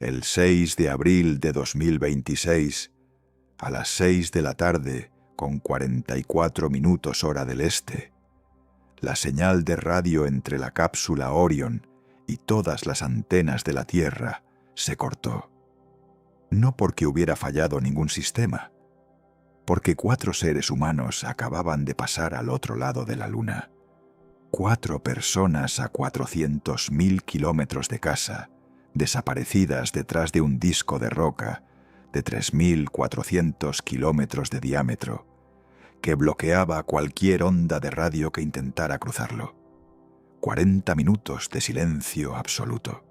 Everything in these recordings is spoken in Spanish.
El 6 de abril de 2026, a las 6 de la tarde, con 44 minutos hora del este, la señal de radio entre la cápsula Orion y todas las antenas de la Tierra se cortó. No porque hubiera fallado ningún sistema, porque 4 seres humanos acababan de pasar al otro lado de la Luna. 4 personas a 400.000 kilómetros de casa, desaparecidas detrás de un disco de roca de 3.400 kilómetros de diámetro, que bloqueaba cualquier onda de radio que intentara cruzarlo. 40 minutos de silencio absoluto.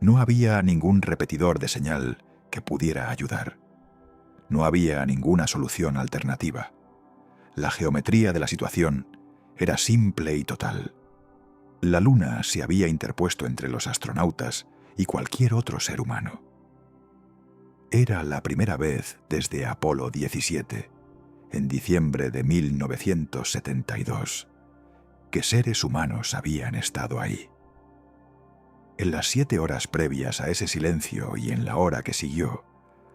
No había ningún repetidor de señal que pudiera ayudar. No había ninguna solución alternativa. La geometría de la situación era simple y total. La Luna se había interpuesto entre los astronautas y cualquier otro ser humano. Era la primera vez desde Apolo 17, en diciembre de 1972, que seres humanos habían estado ahí. En las 7 horas previas a ese silencio y en la hora que siguió,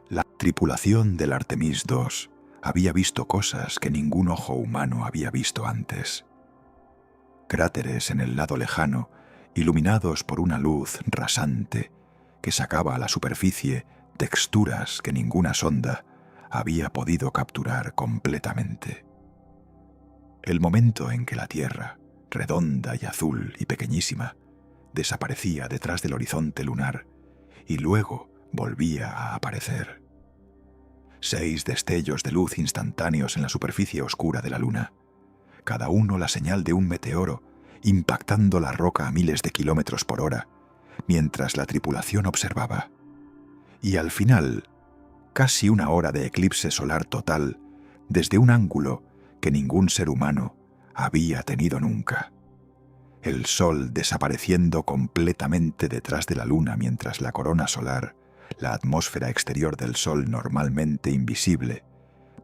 la tripulación del Artemis II había visto cosas que ningún ojo humano había visto antes. Cráteres en el lado lejano, iluminados por una luz rasante que sacaba a la superficie texturas que ninguna sonda había podido capturar completamente. El momento en que la Tierra, redonda y azul y pequeñísima, desaparecía detrás del horizonte lunar y luego volvía a aparecer. 6 destellos de luz instantáneos en la superficie oscura de la Luna, cada uno la señal de un meteoro impactando la roca a miles de kilómetros por hora, mientras la tripulación observaba. Y al final, casi 1 hora de eclipse solar total desde un ángulo que ningún ser humano había tenido nunca. El Sol desapareciendo completamente detrás de la Luna mientras la corona solar, la atmósfera exterior del Sol normalmente invisible,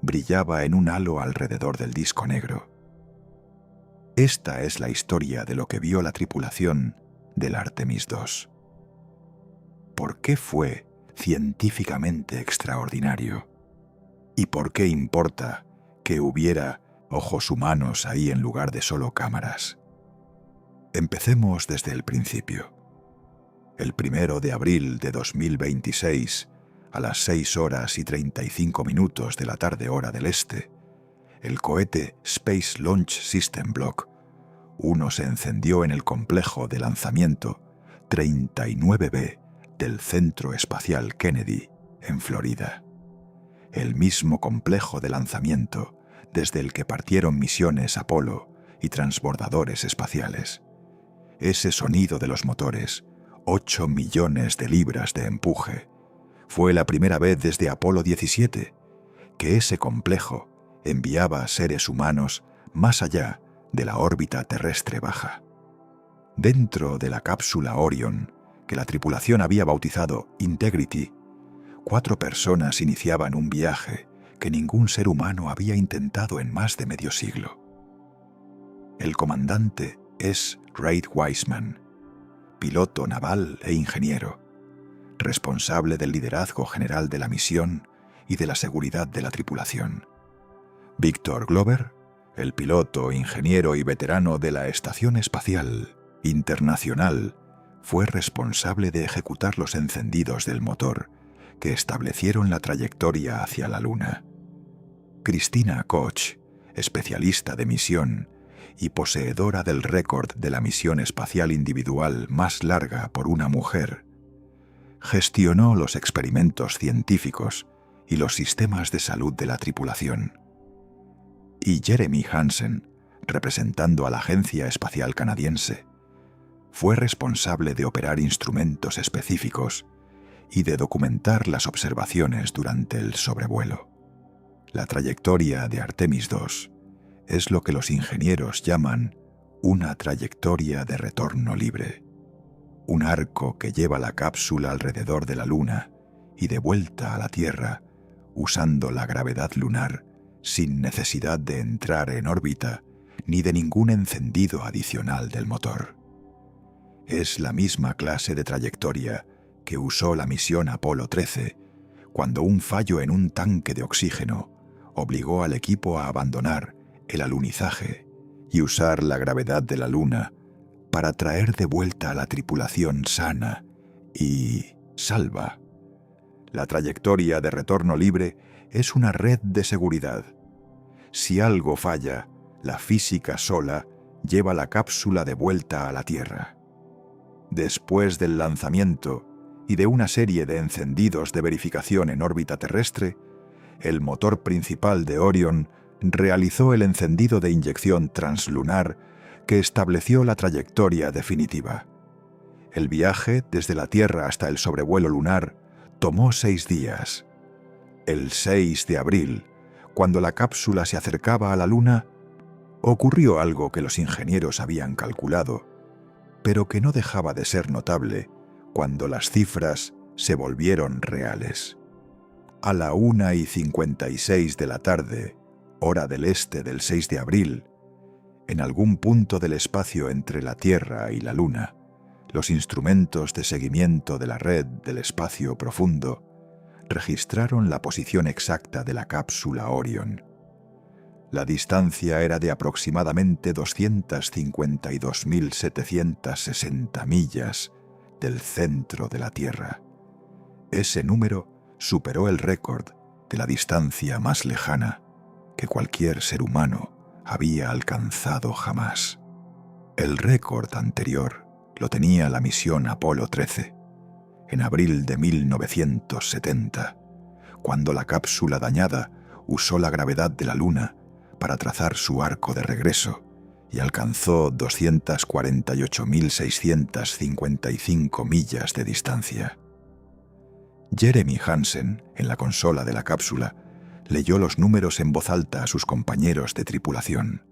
brillaba en un halo alrededor del disco negro. Esta es la historia de lo que vio la tripulación del Artemis II. ¿Por qué fue científicamente extraordinario? ¿Y por qué importa que hubiera ojos humanos ahí en lugar de solo cámaras? Empecemos desde el principio. El 1 de abril de 2026, a las 6 horas y 35 minutos de la tarde hora del este, el cohete Space Launch System Block 1 se encendió en el complejo de lanzamiento 39B del Centro Espacial Kennedy, en Florida. El mismo complejo de lanzamiento desde el que partieron misiones Apolo y transbordadores espaciales. Ese sonido de los motores, 8 millones de libras de empuje, fue la primera vez desde Apolo 17 que ese complejo enviaba a seres humanos más allá de la órbita terrestre baja. Dentro de la cápsula Orion, que la tripulación había bautizado Integrity, 4 personas iniciaban un viaje que ningún ser humano había intentado en más de medio siglo. El comandante es Reid Wiseman, piloto naval e ingeniero, responsable del liderazgo general de la misión y de la seguridad de la tripulación. Victor Glover, el piloto, ingeniero y veterano de la Estación Espacial Internacional, fue responsable de ejecutar los encendidos del motor que establecieron la trayectoria hacia la Luna. Christina Koch, especialista de misión y poseedora del récord de la misión espacial individual más larga por una mujer, gestionó los experimentos científicos y los sistemas de salud de la tripulación. Y Jeremy Hansen, representando a la Agencia Espacial Canadiense, fue responsable de operar instrumentos específicos y de documentar las observaciones durante el sobrevuelo. La trayectoria de Artemis II es lo que los ingenieros llaman una trayectoria de retorno libre, un arco que lleva la cápsula alrededor de la Luna y de vuelta a la Tierra usando la gravedad lunar sin necesidad de entrar en órbita ni de ningún encendido adicional del motor. Es la misma clase de trayectoria que usó la misión Apolo 13 cuando un fallo en un tanque de oxígeno obligó al equipo a abandonar el alunizaje y usar la gravedad de la Luna para traer de vuelta a la tripulación sana y salva. La trayectoria de retorno libre es una red de seguridad. Si algo falla, la física sola lleva la cápsula de vuelta a la Tierra. Después del lanzamiento y de una serie de encendidos de verificación en órbita terrestre, el motor principal de Orion realizó el encendido de inyección translunar que estableció la trayectoria definitiva. El viaje desde la Tierra hasta el sobrevuelo lunar tomó 6 días. El 6 de abril, cuando la cápsula se acercaba a la Luna, ocurrió algo que los ingenieros habían calculado, pero que no dejaba de ser notable cuando las cifras se volvieron reales. A la 1:56 de la tarde, hora del este del 6 de abril, en algún punto del espacio entre la Tierra y la Luna, los instrumentos de seguimiento de la red del espacio profundo registraron la posición exacta de la cápsula Orion. La distancia era de aproximadamente 252.760 millas del centro de la Tierra. Ese número superó el récord de la distancia más lejana que cualquier ser humano había alcanzado jamás. El récord anterior lo tenía la misión Apolo 13, en abril de 1970, cuando la cápsula dañada usó la gravedad de la Luna para trazar su arco de regreso y alcanzó 248.655 millas de distancia. Jeremy Hansen, en la consola de la cápsula, leyó los números en voz alta a sus compañeros de tripulación.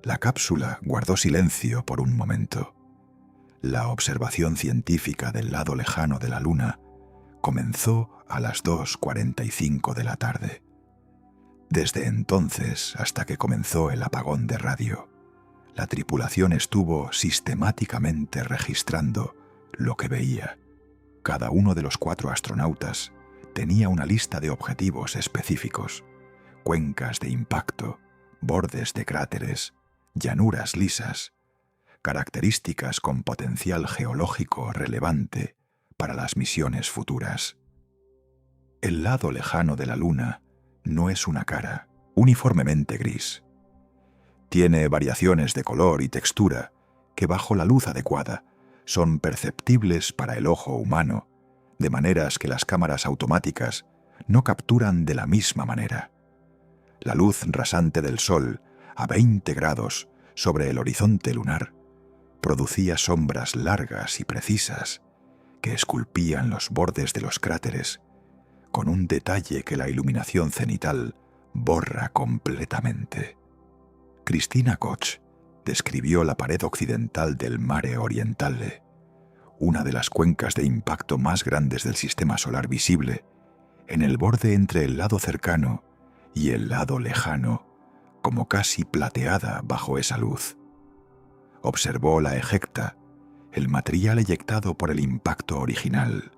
La cápsula guardó silencio por un momento. La observación científica del lado lejano de la Luna comenzó a las 2:45 de la tarde. Desde entonces hasta que comenzó el apagón de radio, la tripulación estuvo sistemáticamente registrando lo que veía. Cada uno de los 4 astronautas tenía una lista de objetivos específicos: cuencas de impacto, bordes de cráteres, llanuras lisas, características con potencial geológico relevante para las misiones futuras. El lado lejano de la Luna no es una cara uniformemente gris. Tiene variaciones de color y textura que bajo la luz adecuada son perceptibles para el ojo humano, de maneras que las cámaras automáticas no capturan de la misma manera. La luz rasante del Sol, a 20 grados sobre el horizonte lunar, producía sombras largas y precisas que esculpían los bordes de los cráteres con un detalle que la iluminación cenital borra completamente. Christina Koch describió la pared occidental del Mare Orientale, una de las cuencas de impacto más grandes del sistema solar visible, en el borde entre el lado cercano y el lado lejano, como casi plateada bajo esa luz. Observó la ejecta, el material eyectado por el impacto original,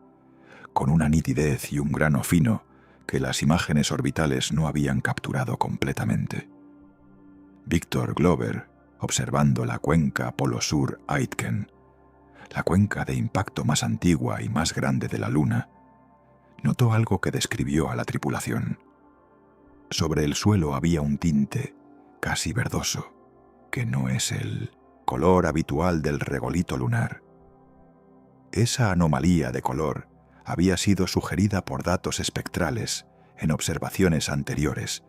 con una nitidez y un grano fino que las imágenes orbitales no habían capturado completamente. Victor Glover, observando la cuenca Polo Sur Aitken, la cuenca de impacto más antigua y más grande de la Luna, notó algo que describió a la tripulación. Sobre el suelo había un tinte casi verdoso, que no es el color habitual del regolito lunar. Esa anomalía de color había sido sugerida por datos espectrales en observaciones anteriores,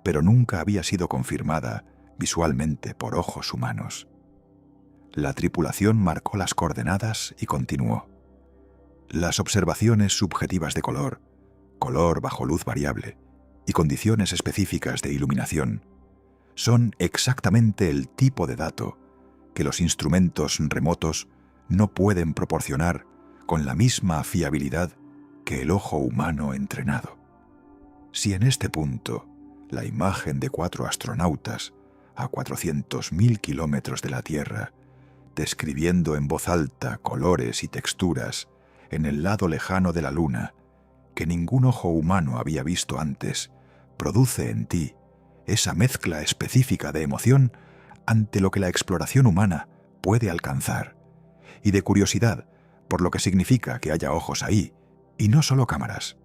pero nunca había sido confirmada visualmente por ojos humanos. La tripulación marcó las coordenadas y continuó. Las observaciones subjetivas de color bajo luz variable y condiciones específicas de iluminación son exactamente el tipo de dato que los instrumentos remotos no pueden proporcionar con la misma fiabilidad que el ojo humano entrenado. Si en este punto la imagen de 4 astronautas a 400.000 kilómetros de la Tierra, describiendo en voz alta colores y texturas en el lado lejano de la Luna, que ningún ojo humano había visto antes, produce en ti esa mezcla específica de emoción ante lo que la exploración humana puede alcanzar, y de curiosidad por lo que significa que haya ojos ahí, y no solo cámaras.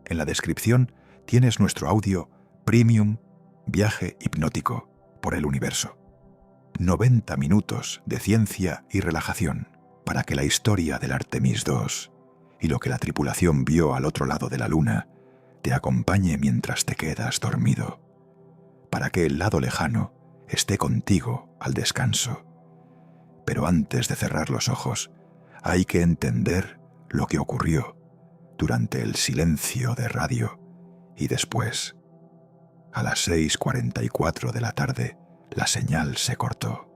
En la descripción tienes nuestro audio Premium Viaje Hipnótico por el Universo. 90 minutos de ciencia y relajación para que la historia del Artemis II y lo que la tripulación vio al otro lado de la Luna te acompañe mientras te quedas dormido, para que el lado lejano esté contigo al descanso. Pero antes de cerrar los ojos, hay que entender lo que ocurrió durante el silencio de radio y después. A las 6:44 de la tarde, la señal se cortó.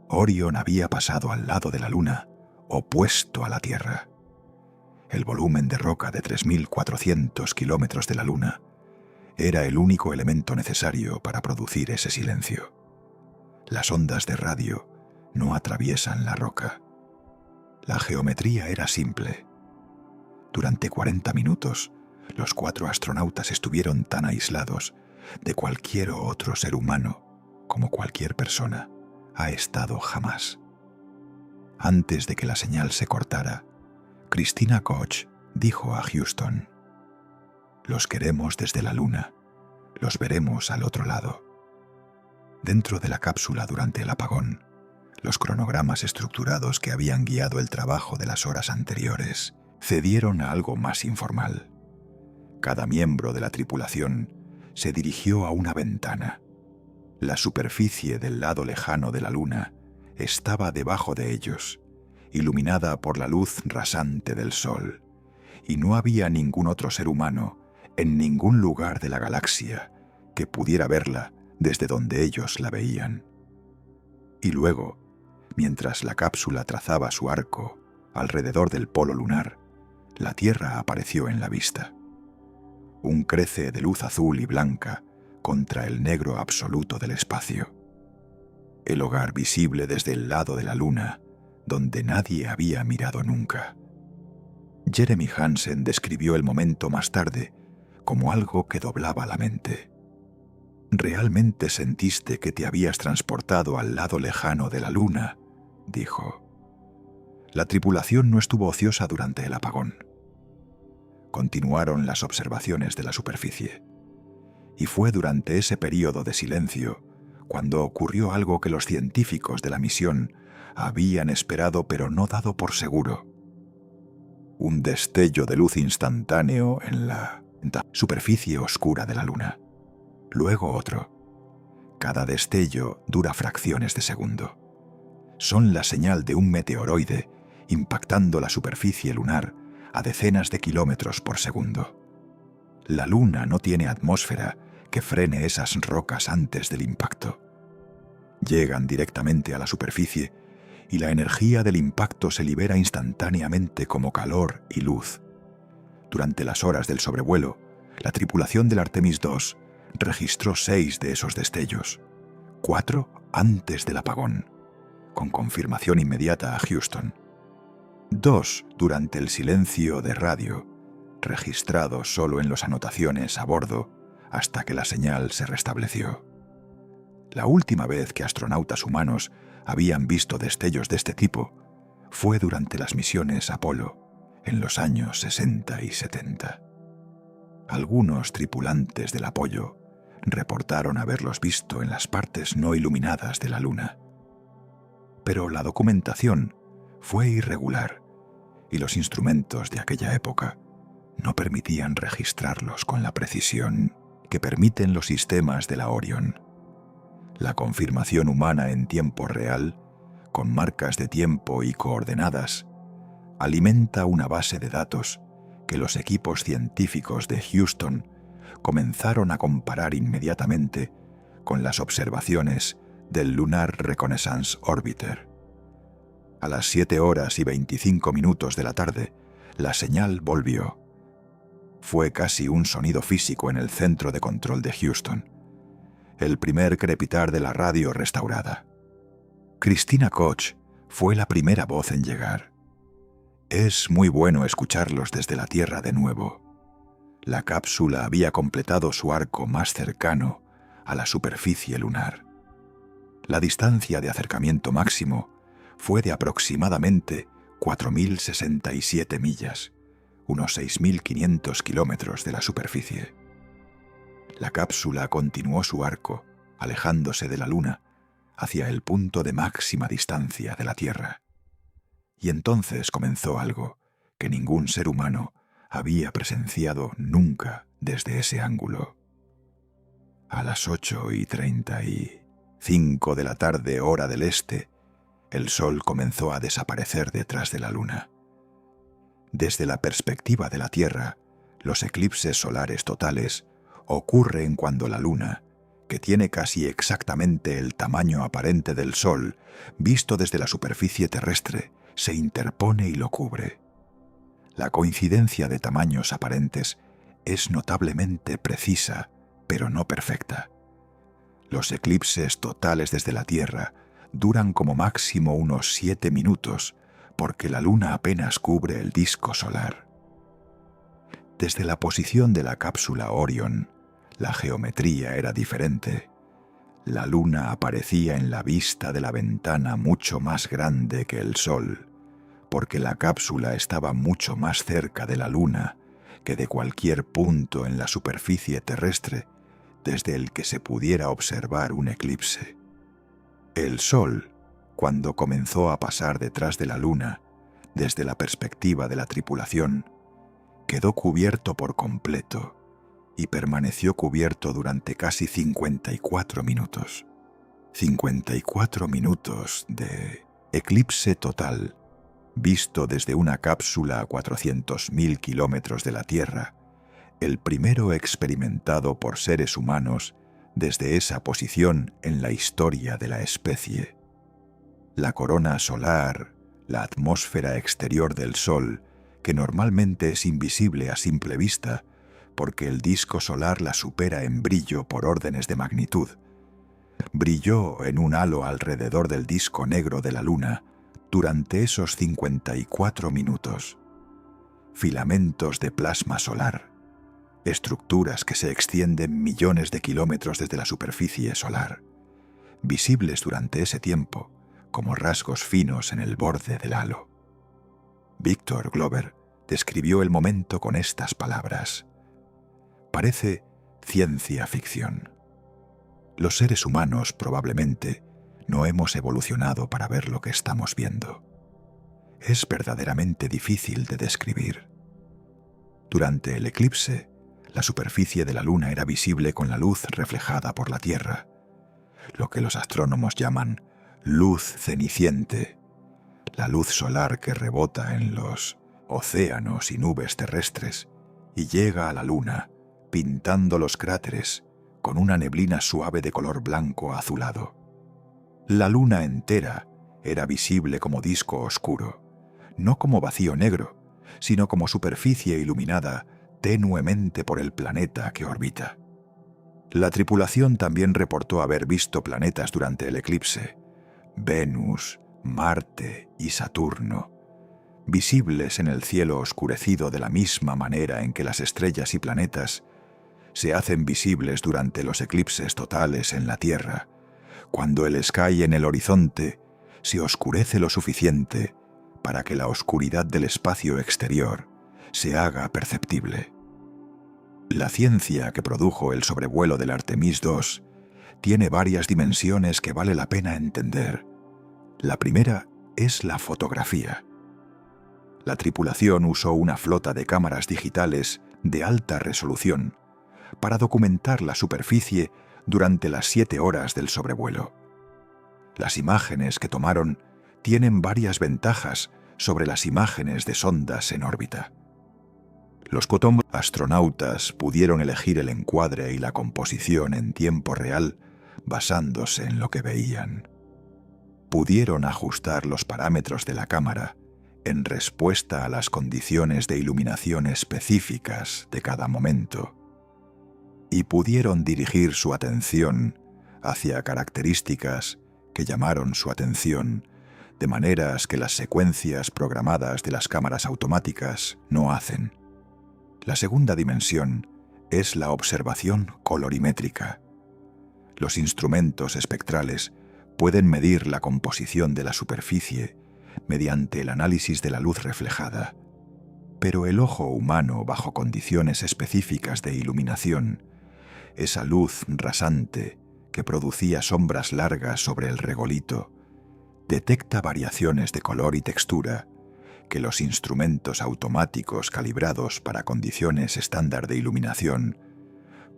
Orion había pasado al lado de la Luna, opuesto a la Tierra. El volumen de roca de 3.400 kilómetros de la Luna era el único elemento necesario para producir ese silencio. Las ondas de radio no atraviesan la roca. La geometría era simple. Durante 40 minutos, los 4 astronautas estuvieron tan aislados de cualquier otro ser humano como cualquier persona ha estado jamás. Antes de que la señal se cortara, Christina Koch dijo a Houston: «Los queremos desde la Luna, los veremos al otro lado». Dentro de la cápsula durante el apagón, los cronogramas estructurados que habían guiado el trabajo de las horas anteriores cedieron a algo más informal. Cada miembro de la tripulación se dirigió a una ventana. La superficie del lado lejano de la Luna estaba debajo de ellos, iluminada por la luz rasante del Sol, y no había ningún otro ser humano en ningún lugar de la galaxia que pudiera verla desde donde ellos la veían. Y luego, mientras la cápsula trazaba su arco alrededor del polo lunar, la Tierra apareció en la vista. Un crece de luz azul y blanca contra el negro absoluto del espacio. El hogar visible desde el lado de la Luna, donde nadie había mirado nunca. Jeremy Hansen describió el momento más tarde como algo que doblaba la mente. «¿Realmente sentiste que te habías transportado al lado lejano de la Luna?», dijo. La tripulación no estuvo ociosa durante el apagón. Continuaron las observaciones de la superficie. Y fue durante ese período de silencio cuando ocurrió algo que los científicos de la misión habían esperado pero no dado por seguro. Un destello de luz instantáneo en la superficie oscura de la Luna. Luego otro. Cada destello dura fracciones de segundo. Son la señal de un meteoroide impactando la superficie lunar a decenas de kilómetros por segundo. La Luna no tiene atmósfera que frene esas rocas antes del impacto. Llegan directamente a la superficie y la energía del impacto se libera instantáneamente como calor y luz. Durante las horas del sobrevuelo, la tripulación del Artemis II registró 6 de esos destellos, 4 antes del apagón, con confirmación inmediata a Houston. 2 durante el silencio de radio, registrado solo en las anotaciones a bordo hasta que la señal se restableció. La última vez que astronautas humanos habían visto destellos de este tipo fue durante las misiones Apolo en los años 60 y 70. Algunos tripulantes del Apollo reportaron haberlos visto en las partes no iluminadas de la Luna. Pero la documentación fue irregular y los instrumentos de aquella época no permitían registrarlos con la precisión que permiten los sistemas de la Orion. La confirmación humana en tiempo real, con marcas de tiempo y coordenadas, alimenta una base de datos que los equipos científicos de Houston comenzaron a comparar inmediatamente con las observaciones del Lunar Reconnaissance Orbiter. A las 7:25 de la tarde, la señal volvió. Fue casi un sonido físico en el centro de control de Houston, el primer crepitar de la radio restaurada. Christina Koch fue la primera voz en llegar. Es muy bueno escucharlos desde la Tierra de nuevo. La cápsula había completado su arco más cercano a la superficie lunar. La distancia de acercamiento máximo fue de aproximadamente 4.067 millas, unos 6.500 kilómetros de la superficie. La cápsula continuó su arco, alejándose de la Luna, hacia el punto de máxima distancia de la Tierra. Y entonces comenzó algo que ningún ser humano había presenciado nunca desde ese ángulo. A las 8:35 de la tarde, hora del este, el Sol comenzó a desaparecer detrás de la Luna. Desde la perspectiva de la Tierra, los eclipses solares totales ocurren cuando la Luna, que tiene casi exactamente el tamaño aparente del Sol, visto desde la superficie terrestre, se interpone y lo cubre. La coincidencia de tamaños aparentes es notablemente precisa, pero no perfecta. Los eclipses totales desde la Tierra duran como máximo unos 7 minutos, porque la Luna apenas cubre el disco solar. Desde la posición de la cápsula Orion, la geometría era diferente. La Luna aparecía en la vista de la ventana mucho más grande que el Sol, porque la cápsula estaba mucho más cerca de la Luna que de cualquier punto en la superficie terrestre desde el que se pudiera observar un eclipse. El Sol, cuando comenzó a pasar detrás de la Luna, desde la perspectiva de la tripulación, quedó cubierto por completo y permaneció cubierto durante casi 54 minutos. 54 minutos de eclipse total, visto desde una cápsula a 400.000 kilómetros de la Tierra, el primero experimentado por seres humanos desde esa posición en la historia de la especie. La corona solar, la atmósfera exterior del Sol, que normalmente es invisible a simple vista, porque el disco solar la supera en brillo por órdenes de magnitud, brilló en un halo alrededor del disco negro de la Luna durante esos 54 minutos. Filamentos de plasma solar, estructuras que se extienden millones de kilómetros desde la superficie solar, visibles durante ese tiempo como rasgos finos en el borde del halo. Victor Glover describió el momento con estas palabras: parece ciencia ficción. Los seres humanos probablemente no hemos evolucionado para ver lo que estamos viendo. Es verdaderamente difícil de describir. Durante el eclipse, la superficie de la Luna era visible con la luz reflejada por la Tierra, lo que los astrónomos llaman luz ceniciente, la luz solar que rebota en los océanos y nubes terrestres y llega a la Luna, pintando los cráteres con una neblina suave de color blanco azulado. La Luna entera era visible como disco oscuro, no como vacío negro, sino como superficie iluminada tenuemente por el planeta que orbita. La tripulación también reportó haber visto planetas durante el eclipse: Venus, Marte y Saturno, visibles en el cielo oscurecido de la misma manera en que las estrellas y planetas se hacen visibles durante los eclipses totales en la Tierra, cuando el sky en el horizonte se oscurece lo suficiente para que la oscuridad del espacio exterior se haga perceptible. La ciencia que produjo el sobrevuelo del Artemis II tiene varias dimensiones que vale la pena entender. La primera es la fotografía. La tripulación usó una flota de cámaras digitales de alta resolución para documentar la superficie durante las 7 horas del sobrevuelo. Las imágenes que tomaron tienen varias ventajas sobre las imágenes de sondas en órbita. Los astronautas pudieron elegir el encuadre y la composición en tiempo real basándose en lo que veían. Pudieron ajustar los parámetros de la cámara en respuesta a las condiciones de iluminación específicas de cada momento, y pudieron dirigir su atención hacia características que llamaron su atención de maneras que las secuencias programadas de las cámaras automáticas no hacen. La segunda dimensión es la observación colorimétrica. Los instrumentos espectrales pueden medir la composición de la superficie mediante el análisis de la luz reflejada, pero el ojo humano, bajo condiciones específicas de iluminación, esa luz rasante que producía sombras largas sobre el regolito, detecta variaciones de color y textura que los instrumentos automáticos calibrados para condiciones estándar de iluminación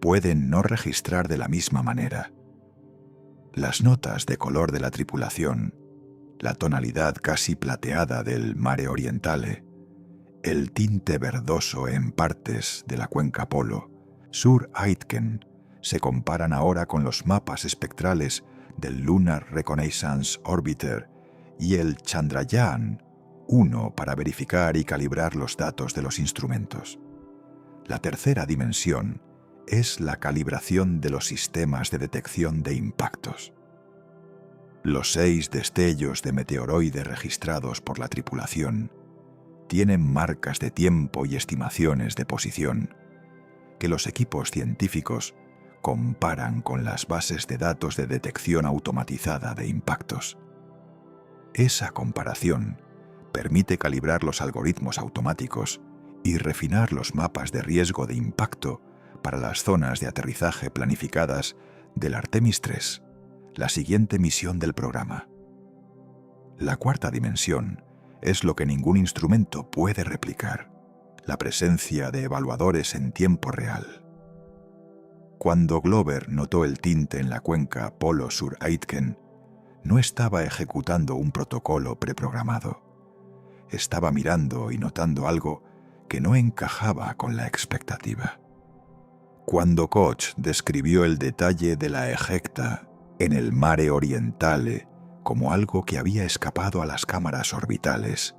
pueden no registrar de la misma manera. Las notas de color de la tripulación, la tonalidad casi plateada del Mare Orientale, el tinte verdoso en partes de la cuenca Polo, Sur Aitken, se comparan ahora con los mapas espectrales del Lunar Reconnaissance Orbiter y el Chandrayaan-1 para verificar y calibrar los datos de los instrumentos. La tercera dimensión es la calibración de los sistemas de detección de impactos. Los 6 destellos de meteoroide registrados por la tripulación tienen marcas de tiempo y estimaciones de posición que los equipos científicos comparan con las bases de datos de detección automatizada de impactos. Esa comparación permite calibrar los algoritmos automáticos y refinar los mapas de riesgo de impacto para las zonas de aterrizaje planificadas del Artemis 3, la siguiente misión del programa. La cuarta dimensión es lo que ningún instrumento puede replicar: la presencia de evaluadores en tiempo real. Cuando Glover notó el tinte en la cuenca Polo Sur Aitken, no estaba ejecutando un protocolo preprogramado. Estaba mirando y notando algo que no encajaba con la expectativa. Cuando Koch describió el detalle de la ejecta en el Mare Orientale como algo que había escapado a las cámaras orbitales,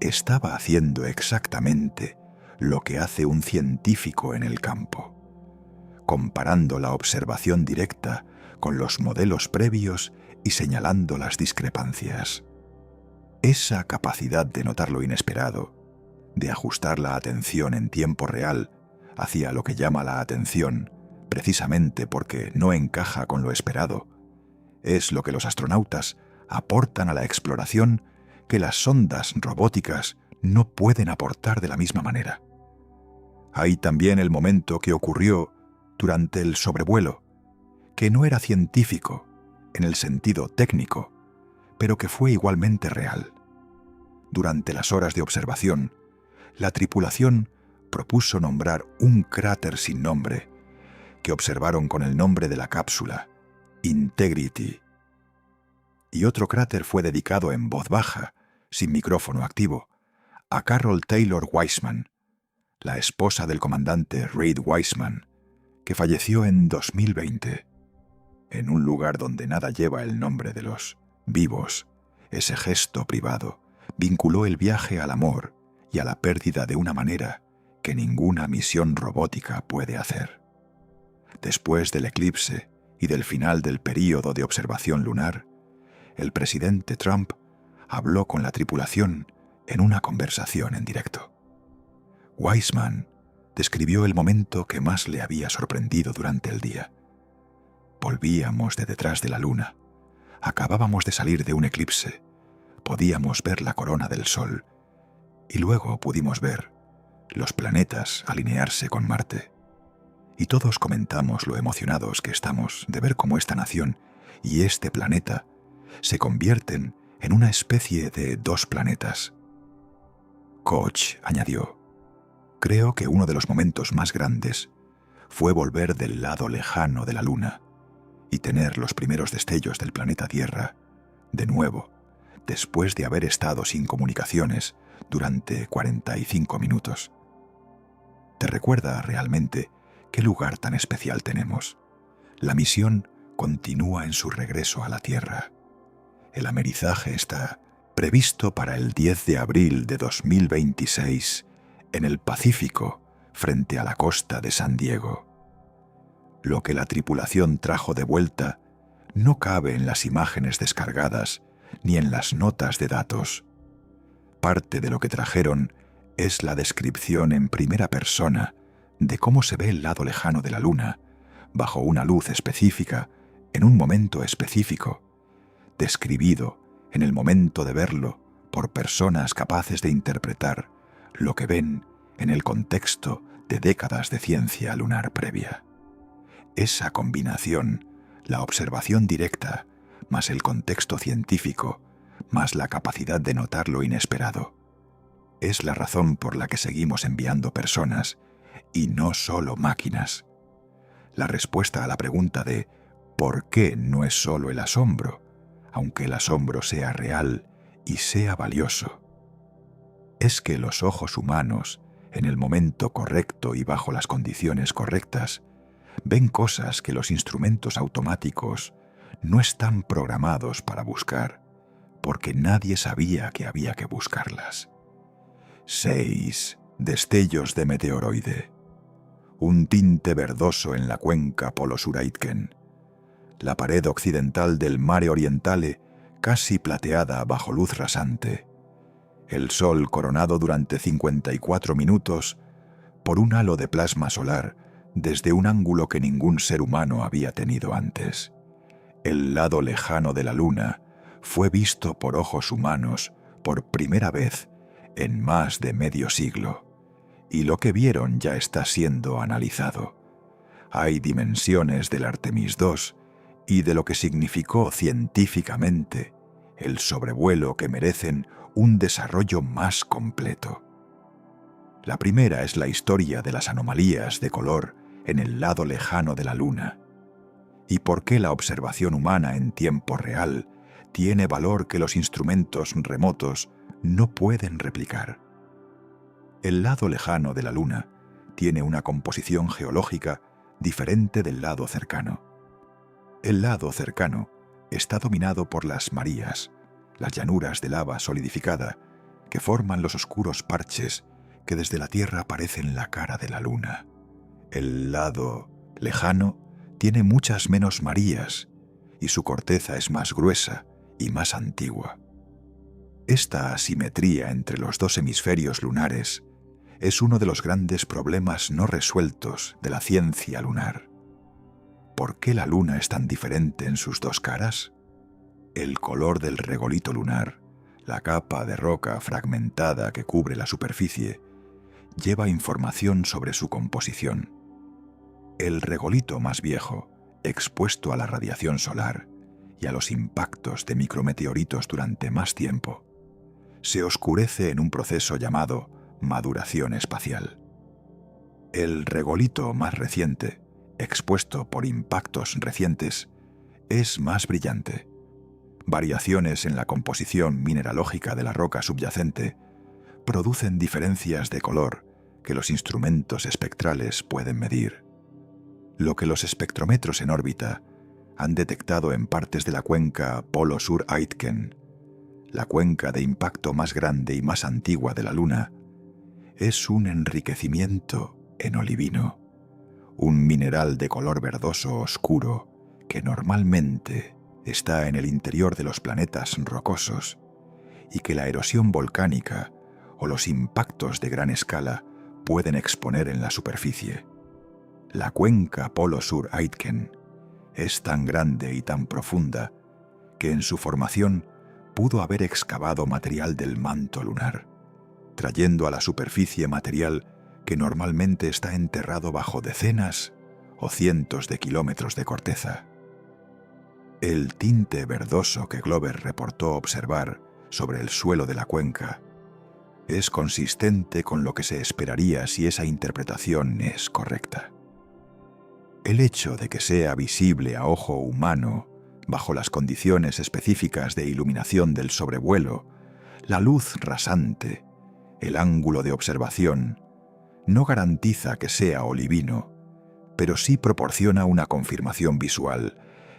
estaba haciendo exactamente lo que hace un científico en el campo, comparando la observación directa con los modelos previos y señalando las discrepancias. Esa capacidad de notar lo inesperado, de ajustar la atención en tiempo real hacia lo que llama la atención, precisamente porque no encaja con lo esperado, es lo que los astronautas aportan a la exploración que las sondas robóticas no pueden aportar de la misma manera. Hay también el momento que ocurrió durante el sobrevuelo, que no era científico en el sentido técnico, pero que fue igualmente real. Durante las horas de observación, la tripulación propuso nombrar un cráter sin nombre, que observaron con el nombre de la cápsula, Integrity. Y otro cráter fue dedicado en voz baja, sin micrófono activo, a Carol Taylor Weissman, la esposa del comandante Reid Weissman, que falleció en 2020. En un lugar donde nada lleva el nombre de los vivos, ese gesto privado vinculó el viaje al amor y a la pérdida de una manera que ninguna misión robótica puede hacer. Después del eclipse y del final del período de observación lunar, el presidente Trump habló con la tripulación en una conversación en directo. Weissman describió el momento que más le había sorprendido durante el día. Volvíamos de detrás de la luna. Acabábamos de salir de un eclipse. Podíamos ver la corona del Sol. Y luego pudimos ver los planetas alinearse con Marte. Y todos comentamos lo emocionados que estamos de ver cómo esta nación y este planeta se convierten en una especie de dos planetas. Koch añadió: creo que uno de los momentos más grandes fue volver del lado lejano de la Luna y tener los primeros destellos del planeta Tierra de nuevo, después de haber estado sin comunicaciones durante 45 minutos. ¿Te recuerda realmente qué lugar tan especial tenemos? La misión continúa en su regreso a la Tierra. El amerizaje está previsto para el 10 de abril de 2026 en el Pacífico, frente a la costa de San Diego. Lo que la tripulación trajo de vuelta no cabe en las imágenes descargadas ni en las notas de datos. Parte de lo que trajeron es la descripción en primera persona de cómo se ve el lado lejano de la Luna, bajo una luz específica, en un momento específico, describido en el momento de verlo por personas capaces de interpretar lo que ven en el contexto de décadas de ciencia lunar previa. Esa combinación, la observación directa, más el contexto científico, más la capacidad de notar lo inesperado, es la razón por la que seguimos enviando personas y no solo máquinas. La respuesta a la pregunta de ¿por qué no es solo el asombro, aunque el asombro sea real y sea valioso? Es que los ojos humanos, en el momento correcto y bajo las condiciones correctas, ven cosas que los instrumentos automáticos no están programados para buscar, porque nadie sabía que había que buscarlas. 6 destellos de meteoroide. Un tinte verdoso en la cuenca Polo Sur Aitken. La pared occidental del Mare Orientale casi plateada bajo luz rasante. El sol coronado durante 54 minutos por un halo de plasma solar desde un ángulo que ningún ser humano había tenido antes. El lado lejano de la Luna fue visto por ojos humanos por primera vez en más de medio siglo, y lo que vieron ya está siendo analizado. Hay dimensiones del Artemis II y de lo que significó científicamente el sobrevuelo que merecen un desarrollo más completo. La primera es la historia de las anomalías de color en el lado lejano de la Luna, y por qué la observación humana en tiempo real tiene valor que los instrumentos remotos no pueden replicar. El lado lejano de la Luna tiene una composición geológica diferente del lado cercano. El lado cercano está dominado por las marías, las llanuras de lava solidificada que forman los oscuros parches que desde la Tierra parecen la cara de la Luna. El lado lejano tiene muchas menos marías y su corteza es más gruesa y más antigua. Esta asimetría entre los dos hemisferios lunares es uno de los grandes problemas no resueltos de la ciencia lunar. ¿Por qué la Luna es tan diferente en sus dos caras? El color del regolito lunar, la capa de roca fragmentada que cubre la superficie, lleva información sobre su composición. El regolito más viejo, expuesto a la radiación solar y a los impactos de micrometeoritos durante más tiempo, se oscurece en un proceso llamado maduración espacial. El regolito más reciente, expuesto por impactos recientes, es más brillante. Variaciones en la composición mineralógica de la roca subyacente producen diferencias de color que los instrumentos espectrales pueden medir. Lo que los espectrómetros en órbita han detectado en partes de la cuenca Polo Sur Aitken, la cuenca de impacto más grande y más antigua de la Luna, es un enriquecimiento en olivino, un mineral de color verdoso oscuro que normalmente está en el interior de los planetas rocosos y que la erosión volcánica o los impactos de gran escala pueden exponer en la superficie. La cuenca Polo Sur Aitken es tan grande y tan profunda que en su formación pudo haber excavado material del manto lunar, trayendo a la superficie material que normalmente está enterrado bajo decenas o cientos de kilómetros de corteza. El tinte verdoso que Glover reportó observar sobre el suelo de la cuenca es consistente con lo que se esperaría si esa interpretación es correcta. El hecho de que sea visible a ojo humano bajo las condiciones específicas de iluminación del sobrevuelo, la luz rasante, el ángulo de observación, no garantiza que sea olivino, pero sí proporciona una confirmación visual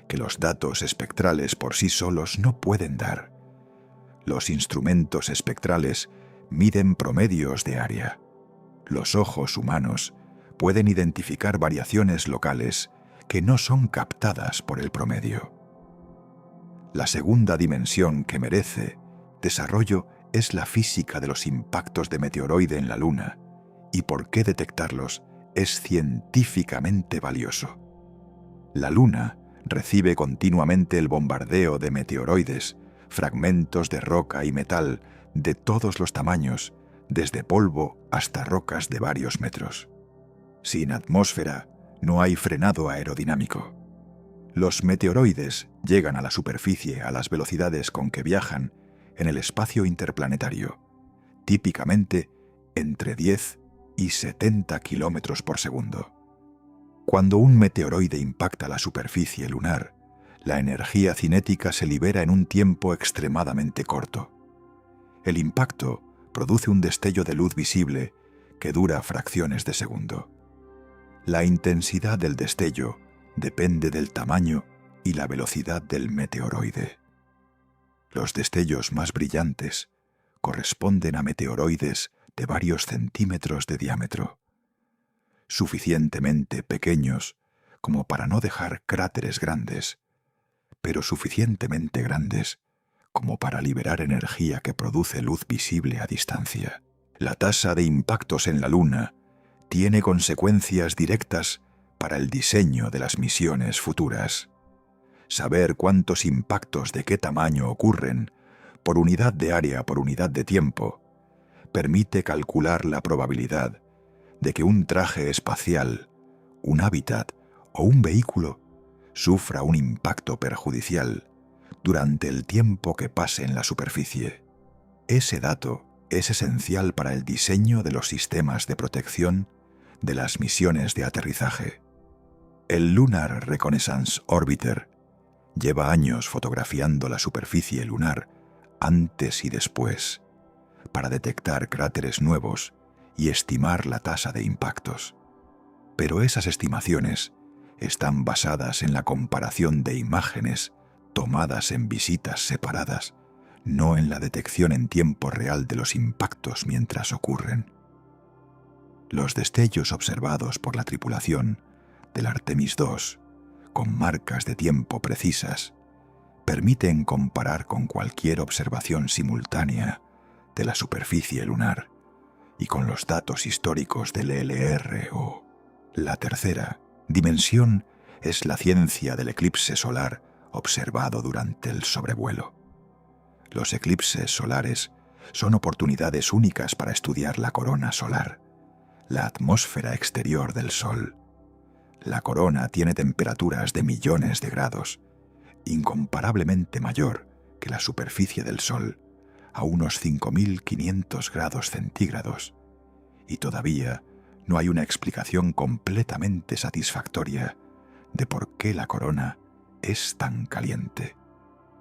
que los datos espectrales por sí solos no pueden dar. Los instrumentos espectrales miden promedios de área. Los ojos humanos pueden identificar variaciones locales que no son captadas por el promedio. La segunda dimensión que merece desarrollo es la física de los impactos de meteoroide en la Luna y por qué detectarlos es científicamente valioso. La Luna recibe continuamente el bombardeo de meteoroides, fragmentos de roca y metal de todos los tamaños, desde polvo hasta rocas de varios metros. Sin atmósfera no hay frenado aerodinámico. Los meteoroides llegan a la superficie a las velocidades con que viajan en el espacio interplanetario, típicamente entre 10 y 70 kilómetros por segundo. Cuando un meteoroide impacta la superficie lunar, la energía cinética se libera en un tiempo extremadamente corto. El impacto produce un destello de luz visible que dura fracciones de segundo. La intensidad del destello depende del tamaño y la velocidad del meteoroide. Los destellos más brillantes corresponden a meteoroides de varios centímetros de diámetro, suficientemente pequeños como para no dejar cráteres grandes, pero suficientemente grandes como para liberar energía que produce luz visible a distancia. La tasa de impactos en la Luna tiene consecuencias directas para el diseño de las misiones futuras. Saber cuántos impactos de qué tamaño ocurren, por unidad de área por unidad de tiempo, permite calcular la probabilidad de que un traje espacial, un hábitat o un vehículo sufra un impacto perjudicial durante el tiempo que pase en la superficie. Ese dato es esencial para el diseño de los sistemas de protección de las misiones de aterrizaje. El Lunar Reconnaissance Orbiter lleva años fotografiando la superficie lunar antes y después para detectar cráteres nuevos y estimar la tasa de impactos. Pero esas estimaciones están basadas en la comparación de imágenes tomadas en visitas separadas, no en la detección en tiempo real de los impactos mientras ocurren. Los destellos observados por la tripulación del Artemis II, con marcas de tiempo precisas, permiten comparar con cualquier observación simultánea de la superficie lunar y con los datos históricos del LRO. La tercera dimensión es la ciencia del eclipse solar observado durante el sobrevuelo. Los eclipses solares son oportunidades únicas para estudiar la corona solar, la atmósfera exterior del Sol. La corona tiene temperaturas de millones de grados, incomparablemente mayor que la superficie del Sol, a unos 5.500 grados centígrados, y todavía no hay una explicación completamente satisfactoria de por qué la corona es tan caliente.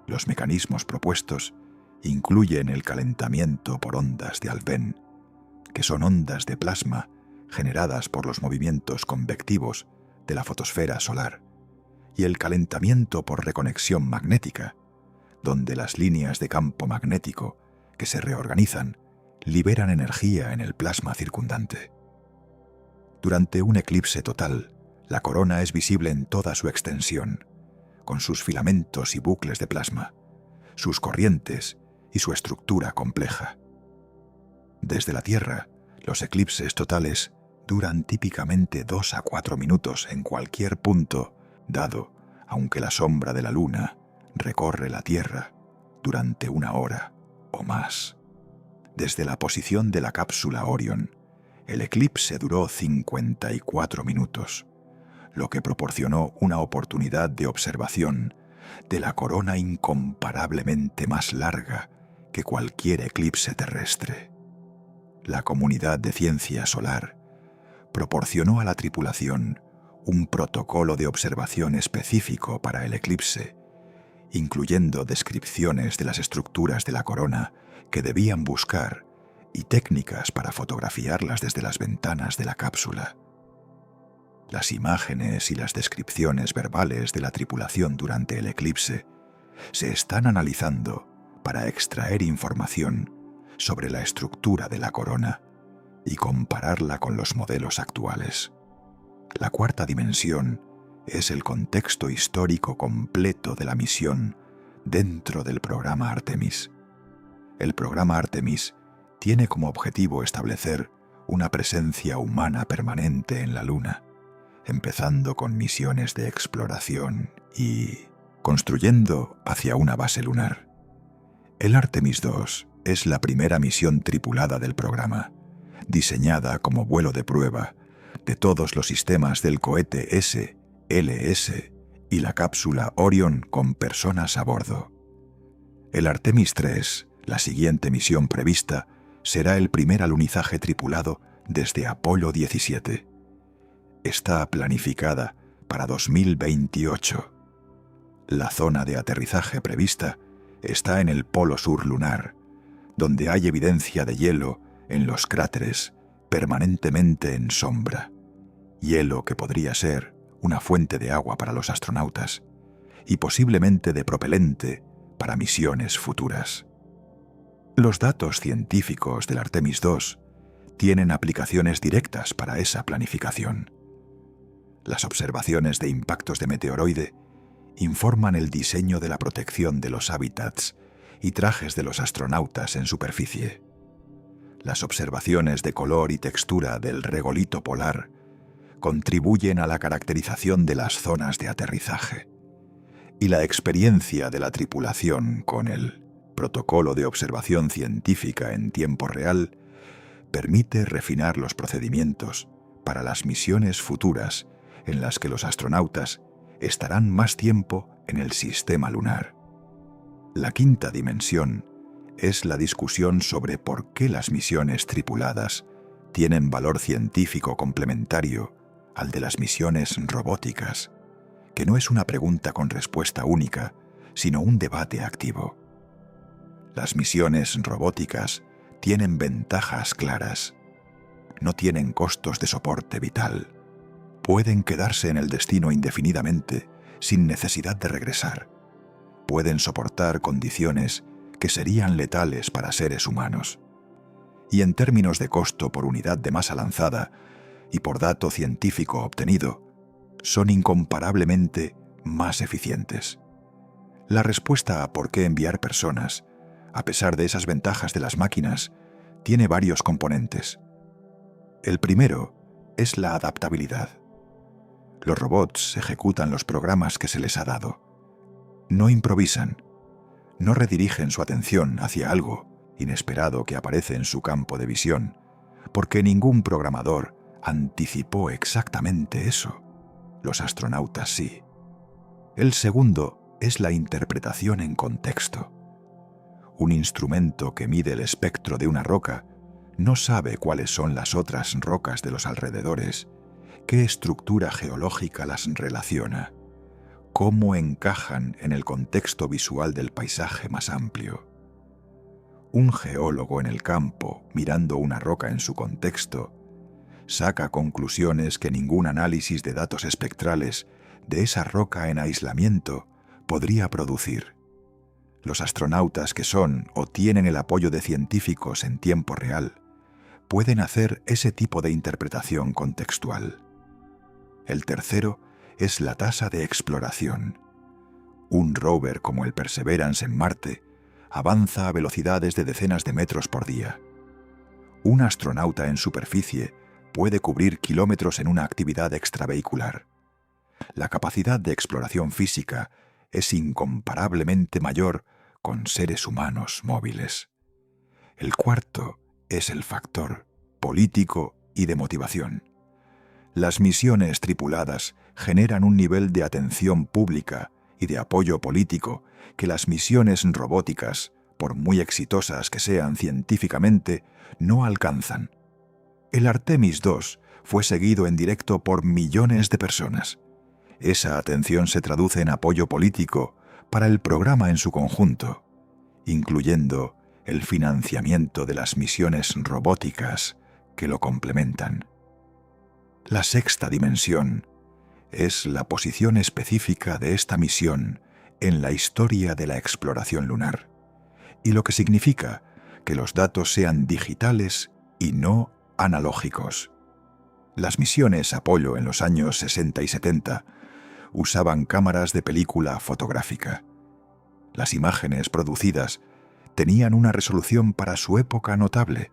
Los mecanismos propuestos incluyen el calentamiento por ondas de Alfvén, que son ondas de plasma generadas por los movimientos convectivos de la fotosfera solar, y el calentamiento por reconexión magnética, donde las líneas de campo magnético que se reorganizan liberan energía en el plasma circundante. Durante un eclipse total, la corona es visible en toda su extensión, con sus filamentos y bucles de plasma, sus corrientes y su estructura compleja. Desde la Tierra, los eclipses totales duran típicamente 2 a 4 minutos en cualquier punto dado, aunque la sombra de la Luna recorre la Tierra durante 1 hora o más. Desde la posición de la cápsula Orion, el eclipse duró 54 minutos, lo que proporcionó una oportunidad de observación de la corona incomparablemente más larga que cualquier eclipse terrestre. La comunidad de ciencia solar proporcionó a la tripulación un protocolo de observación específico para el eclipse, incluyendo descripciones de las estructuras de la corona que debían buscar y técnicas para fotografiarlas desde las ventanas de la cápsula. Las imágenes y las descripciones verbales de la tripulación durante el eclipse se están analizando para extraer información sobre la estructura de la corona y compararla con los modelos actuales. La cuarta dimensión es el contexto histórico completo de la misión dentro del programa Artemis. El programa Artemis tiene como objetivo establecer una presencia humana permanente en la Luna, empezando con misiones de exploración y construyendo hacia una base lunar. El Artemis II es la primera misión tripulada del programa, diseñada como vuelo de prueba de todos los sistemas del cohete SLS y la cápsula Orion con personas a bordo. El Artemis III, la siguiente misión prevista, será el primer alunizaje tripulado desde Apolo 17. Está planificada para 2028. La zona de aterrizaje prevista está en el polo sur lunar, donde hay evidencia de hielo en los cráteres permanentemente en sombra, hielo que podría ser una fuente de agua para los astronautas y posiblemente de propelente para misiones futuras. Los datos científicos del Artemis II tienen aplicaciones directas para esa planificación. Las observaciones de impactos de meteoroide informan el diseño de la protección de los hábitats y trajes de los astronautas en superficie. Las observaciones de color y textura del regolito polar contribuyen a la caracterización de las zonas de aterrizaje. Y la experiencia de la tripulación con el protocolo de observación científica en tiempo real permite refinar los procedimientos para las misiones futuras en las que los astronautas estarán más tiempo en el sistema lunar. La quinta dimensión es la discusión sobre por qué las misiones tripuladas tienen valor científico complementario al de las misiones robóticas, que no es una pregunta con respuesta única, sino un debate activo. Las misiones robóticas tienen ventajas claras. No tienen costos de soporte vital. Pueden quedarse en el destino indefinidamente sin necesidad de regresar. Pueden soportar condiciones que serían letales para seres humanos. Y en términos de costo por unidad de masa lanzada y por dato científico obtenido, son incomparablemente más eficientes. La respuesta a por qué enviar personas, a pesar de esas ventajas de las máquinas, tiene varios componentes. El primero es la adaptabilidad. Los robots ejecutan los programas que se les ha dado. No improvisan. No redirigen su atención hacia algo inesperado que aparece en su campo de visión, porque ningún programador anticipó exactamente eso. Los astronautas sí. El segundo es la interpretación en contexto. Un instrumento que mide el espectro de una roca no sabe cuáles son las otras rocas de los alrededores, qué estructura geológica las relaciona, cómo encajan en el contexto visual del paisaje más amplio. Un geólogo en el campo, mirando una roca en su contexto, saca conclusiones que ningún análisis de datos espectrales de esa roca en aislamiento podría producir. Los astronautas que son o tienen el apoyo de científicos en tiempo real pueden hacer ese tipo de interpretación contextual. El tercero es la tasa de exploración. Un rover como el Perseverance en Marte avanza a velocidades de decenas de metros por día. Un astronauta en superficie puede cubrir kilómetros en una actividad extravehicular. La capacidad de exploración física es incomparablemente mayor con seres humanos móviles. El cuarto es el factor político y de motivación. Las misiones tripuladas generan un nivel de atención pública y de apoyo político que las misiones robóticas, por muy exitosas que sean científicamente, no alcanzan. El Artemis II fue seguido en directo por millones de personas. Esa atención se traduce en apoyo político para el programa en su conjunto, incluyendo el financiamiento de las misiones robóticas que lo complementan. La sexta dimensión es la posición específica de esta misión en la historia de la exploración lunar, y lo que significa que los datos sean digitales y no analógicos. Las misiones Apolo en los años 60 y 70 usaban cámaras de película fotográfica. Las imágenes producidas tenían una resolución para su época notable,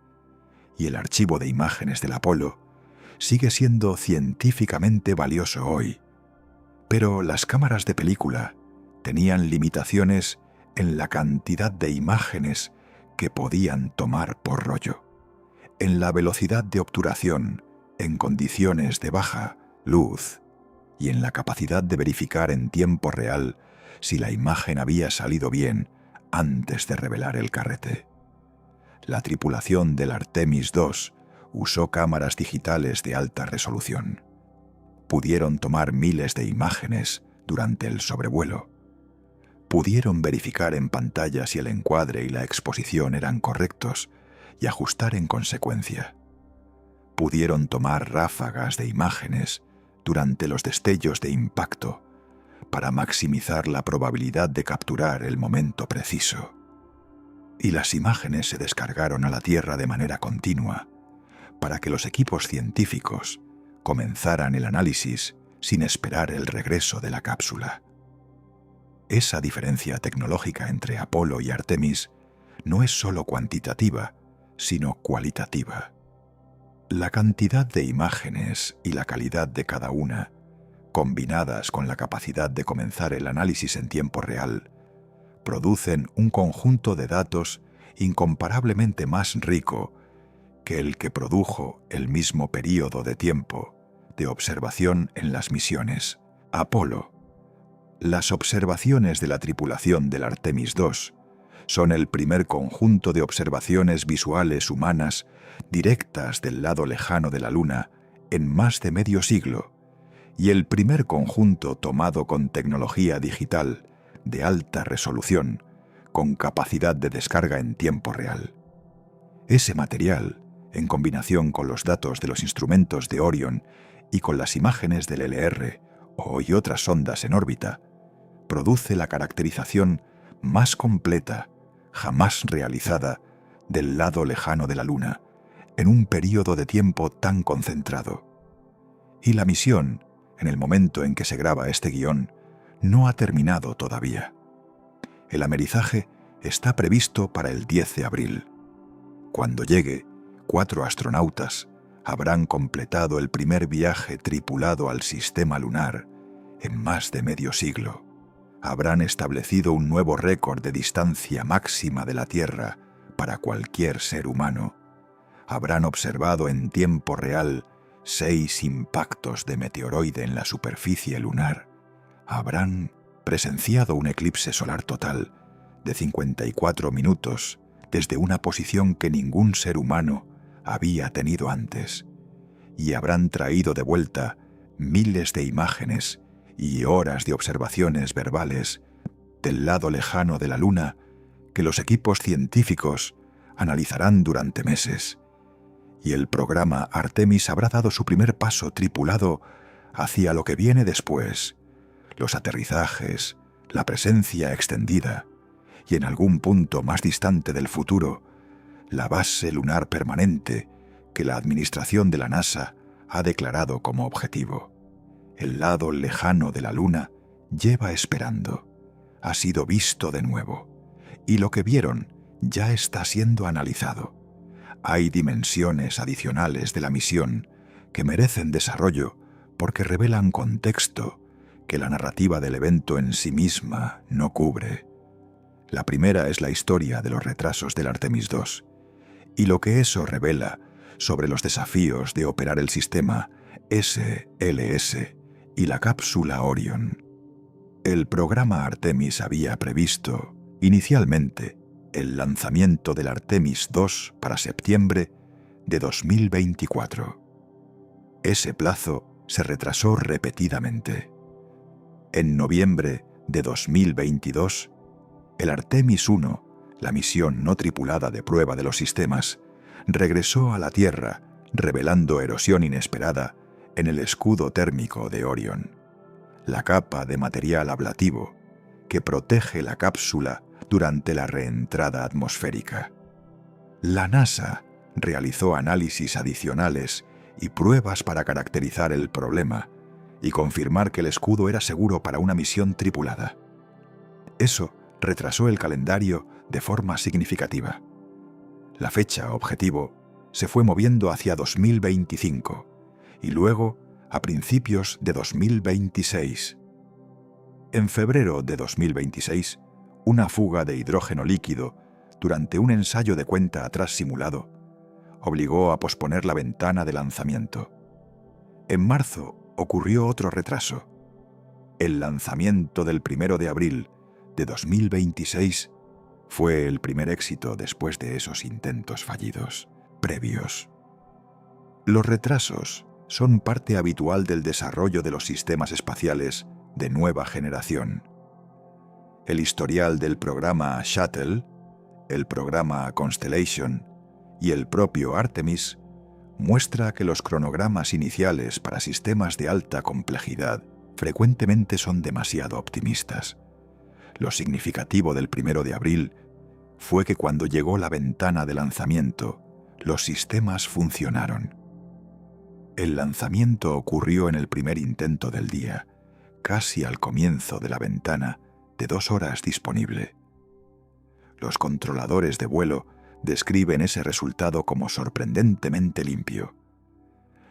y el archivo de imágenes del Apolo sigue siendo científicamente valioso hoy. Pero las cámaras de película tenían limitaciones en la cantidad de imágenes que podían tomar por rollo, en la velocidad de obturación en condiciones de baja luz y en la capacidad de verificar en tiempo real si la imagen había salido bien antes de revelar el carrete. La tripulación del Artemis II usó cámaras digitales de alta resolución. Pudieron tomar miles de imágenes durante el sobrevuelo. Pudieron verificar en pantalla si el encuadre y la exposición eran correctos y ajustar en consecuencia. Pudieron tomar ráfagas de imágenes durante los destellos de impacto para maximizar la probabilidad de capturar el momento preciso. Y las imágenes se descargaron a la Tierra de manera continua para que los equipos científicos comenzaran el análisis sin esperar el regreso de la cápsula. Esa diferencia tecnológica entre Apolo y Artemis no es solo cuantitativa, sino cualitativa. La cantidad de imágenes y la calidad de cada una, combinadas con la capacidad de comenzar el análisis en tiempo real, producen un conjunto de datos incomparablemente más rico que el que produjo el mismo período de tiempo de observación en las misiones Apolo. Las observaciones de la tripulación del Artemis II son el primer conjunto de observaciones visuales humanas directas del lado lejano de la Luna en más de medio siglo, y el primer conjunto tomado con tecnología digital de alta resolución, con capacidad de descarga en tiempo real. Ese material, en combinación con los datos de los instrumentos de Orion y con las imágenes del LR y otras sondas en órbita, produce la caracterización más completa jamás realizada del lado lejano de la Luna en un período de tiempo tan concentrado. Y la misión, en el momento en que se graba este guión, no ha terminado todavía. El amerizaje está previsto para el 10 de abril. Cuando llegue, 4 astronautas habrán completado el primer viaje tripulado al sistema lunar en más de medio siglo. Habrán establecido un nuevo récord de distancia máxima de la Tierra para cualquier ser humano. Habrán observado en tiempo real 6 impactos de meteoroide en la superficie lunar. Habrán presenciado un eclipse solar total de 54 minutos desde una posición que ningún ser humano había tenido antes. Y habrán traído de vuelta miles de imágenes y horas de observaciones verbales del lado lejano de la Luna que los equipos científicos analizarán durante meses. Y el programa Artemis habrá dado su primer paso tripulado hacia lo que viene después, los aterrizajes, la presencia extendida y en algún punto más distante del futuro, la base lunar permanente que la administración de la NASA ha declarado como objetivo. El lado lejano de la Luna lleva esperando, ha sido visto de nuevo, y lo que vieron ya está siendo analizado. Hay dimensiones adicionales de la misión que merecen desarrollo porque revelan contexto que la narrativa del evento en sí misma no cubre. La primera es la historia de los retrasos del Artemis II, y lo que eso revela sobre los desafíos de operar el sistema SLS y la cápsula Orion. El programa Artemis había previsto, inicialmente, el lanzamiento del Artemis II para septiembre de 2024. Ese plazo se retrasó repetidamente. En noviembre de 2022, el Artemis I, la misión no tripulada de prueba de los sistemas, regresó a la Tierra, revelando erosión inesperada en el escudo térmico de Orion, la capa de material ablativo que protege la cápsula durante la reentrada atmosférica. La NASA realizó análisis adicionales y pruebas para caracterizar el problema y confirmar que el escudo era seguro para una misión tripulada. Eso retrasó el calendario de forma significativa. La fecha objetivo se fue moviendo hacia 2025 y luego a principios de 2026. En febrero de 2026, una fuga de hidrógeno líquido durante un ensayo de cuenta atrás simulado obligó a posponer la ventana de lanzamiento. En marzo ocurrió otro retraso. El lanzamiento del 1 de abril de 2026 fue el primer éxito después de esos intentos fallidos previos. Los retrasos son parte habitual del desarrollo de los sistemas espaciales de nueva generación. El historial del programa Shuttle, el programa Constellation y el propio Artemis muestra que los cronogramas iniciales para sistemas de alta complejidad frecuentemente son demasiado optimistas. Lo significativo del 1 de abril fue que cuando llegó la ventana de lanzamiento, los sistemas funcionaron. El lanzamiento ocurrió en el primer intento del día, casi al comienzo de la ventana de 2 horas disponible. Los controladores de vuelo describen ese resultado como sorprendentemente limpio.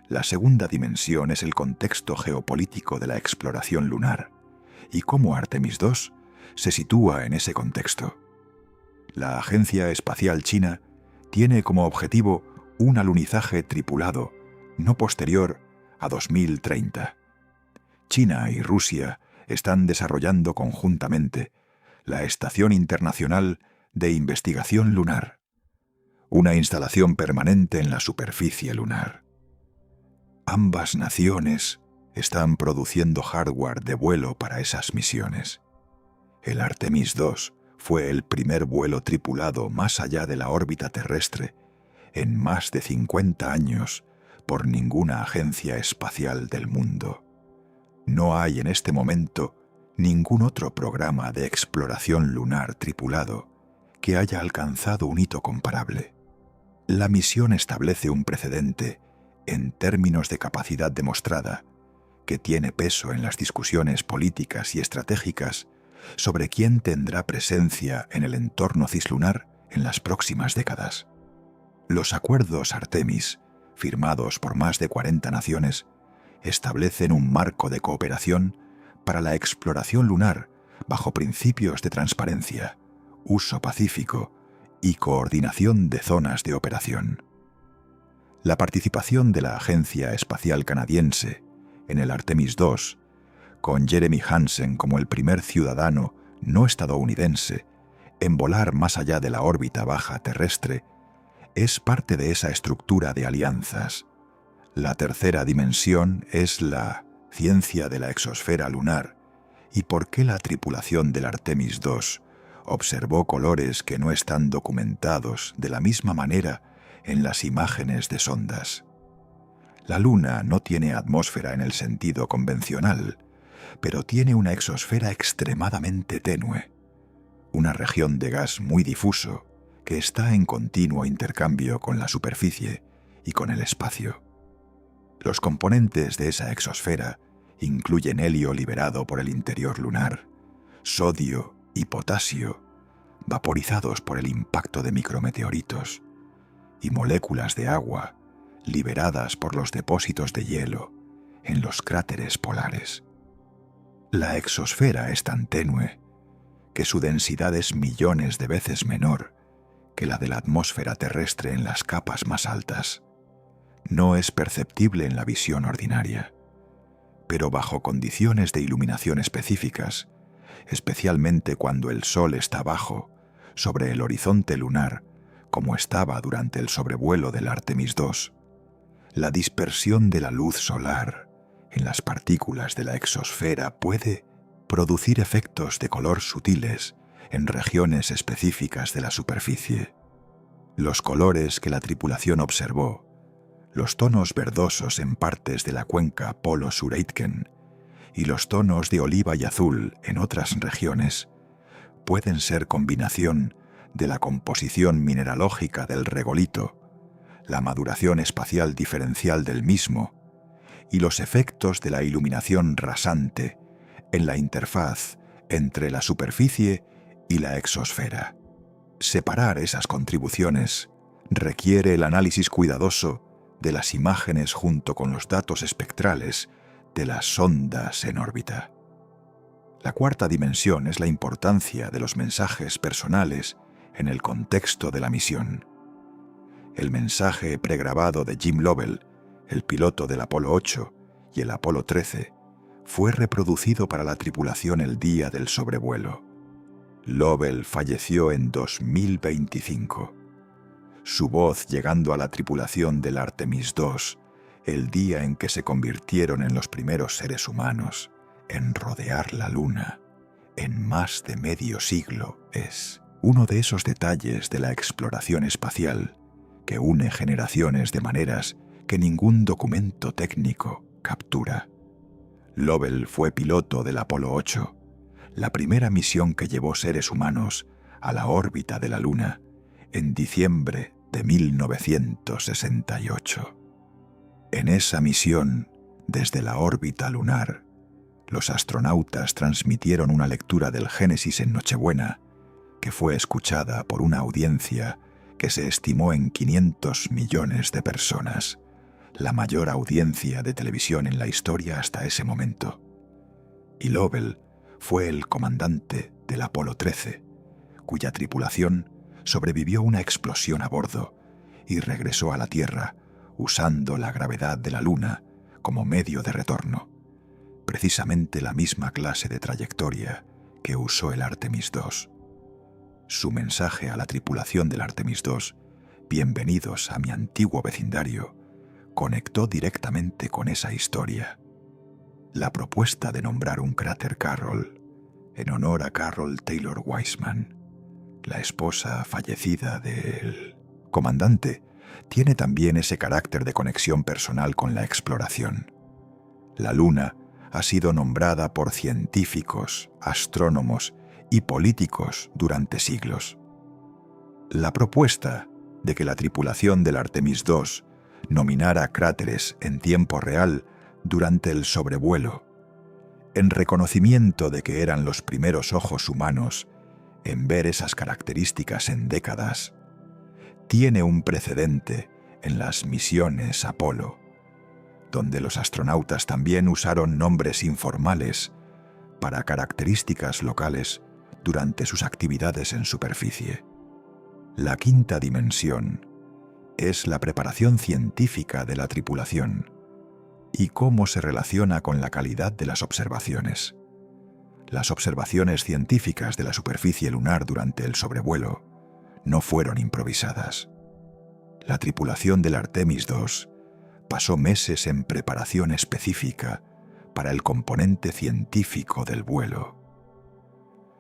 La segunda dimensión es el contexto geopolítico de la exploración lunar y cómo Artemis II se sitúa en ese contexto. La Agencia Espacial China tiene como objetivo un alunizaje tripulado no posterior a 2030. China y Rusia están desarrollando conjuntamente la Estación Internacional de Investigación Lunar, una instalación permanente en la superficie lunar. Ambas naciones están produciendo hardware de vuelo para esas misiones. El Artemis II fue el primer vuelo tripulado más allá de la órbita terrestre en más de 50 años por ninguna agencia espacial del mundo. No hay en este momento ningún otro programa de exploración lunar tripulado que haya alcanzado un hito comparable. La misión establece un precedente en términos de capacidad demostrada que tiene peso en las discusiones políticas y estratégicas sobre quién tendrá presencia en el entorno cislunar en las próximas décadas. Los acuerdos Artemis, firmados por más de 40 naciones, establecen un marco de cooperación para la exploración lunar bajo principios de transparencia, uso pacífico y coordinación de zonas de operación. La participación de la Agencia Espacial Canadiense en el Artemis II, con Jeremy Hansen como el primer ciudadano no estadounidense en volar más allá de la órbita baja terrestre, es parte de esa estructura de alianzas. La tercera dimensión es la ciencia de la exosfera lunar y por qué la tripulación del Artemis II observó colores que no están documentados de la misma manera en las imágenes de sondas. La Luna no tiene atmósfera en el sentido convencional, pero tiene una exosfera extremadamente tenue, una región de gas muy difuso que está en continuo intercambio con la superficie y con el espacio. Los componentes de esa exosfera incluyen helio liberado por el interior lunar, sodio y potasio, vaporizados por el impacto de micrometeoritos, y moléculas de agua liberadas por los depósitos de hielo en los cráteres polares. La exosfera es tan tenue que su densidad es millones de veces menor que la de la atmósfera terrestre en las capas más altas. No es perceptible en la visión ordinaria, pero bajo condiciones de iluminación específicas, especialmente cuando el Sol está bajo, sobre el horizonte lunar, como estaba durante el sobrevuelo del Artemis II, la dispersión de la luz solar en las partículas de la exosfera puede producir efectos de color sutiles en regiones específicas de la superficie. Los colores que la tripulación observó, los tonos verdosos en partes de la cuenca Polo-Sur-Aitken y los tonos de oliva y azul en otras regiones, pueden ser combinación de la composición mineralógica del regolito, la maduración espacial diferencial del mismo y los efectos de la iluminación rasante en la interfaz entre la superficie y la exosfera. Separar esas contribuciones requiere el análisis cuidadoso de las imágenes junto con los datos espectrales de las sondas en órbita. La cuarta dimensión es la importancia de los mensajes personales en el contexto de la misión. El mensaje pregrabado de Jim Lovell, el piloto del Apolo 8 y el Apolo 13, fue reproducido para la tripulación el día del sobrevuelo. Lovell falleció en 2025. Su voz llegando a la tripulación del Artemis II, el día en que se convirtieron en los primeros seres humanos en rodear la Luna en más de medio siglo, es uno de esos detalles de la exploración espacial que une generaciones de maneras que ningún documento técnico captura. Lovell fue piloto del Apolo 8, la primera misión que llevó seres humanos a la órbita de la Luna en diciembre de 1968. En esa misión, desde la órbita lunar, los astronautas transmitieron una lectura del Génesis en Nochebuena, que fue escuchada por una audiencia que se estimó en 500 millones de personas, la mayor audiencia de televisión en la historia hasta ese momento. Y Lovell fue el comandante del Apolo 13, cuya tripulación sobrevivió una explosión a bordo y regresó a la Tierra usando la gravedad de la Luna como medio de retorno, precisamente la misma clase de trayectoria que usó el Artemis II. Su mensaje a la tripulación del Artemis II, bienvenidos a mi antiguo vecindario, conectó directamente con esa historia. La propuesta de nombrar un cráter Carroll, en honor a Carroll Taylor Wiseman, la esposa fallecida del comandante, tiene también ese carácter de conexión personal con la exploración. La Luna ha sido nombrada por científicos, astrónomos y políticos durante siglos. La propuesta de que la tripulación del Artemis II nominara cráteres en tiempo real durante el sobrevuelo, en reconocimiento de que eran los primeros ojos humanos en ver esas características en décadas, tiene un precedente en las misiones Apolo, donde los astronautas también usaron nombres informales para características locales durante sus actividades en superficie. La quinta dimensión es la preparación científica de la tripulación y cómo se relaciona con la calidad de las observaciones. Las observaciones científicas de la superficie lunar durante el sobrevuelo no fueron improvisadas. La tripulación del Artemis II pasó meses en preparación específica para el componente científico del vuelo.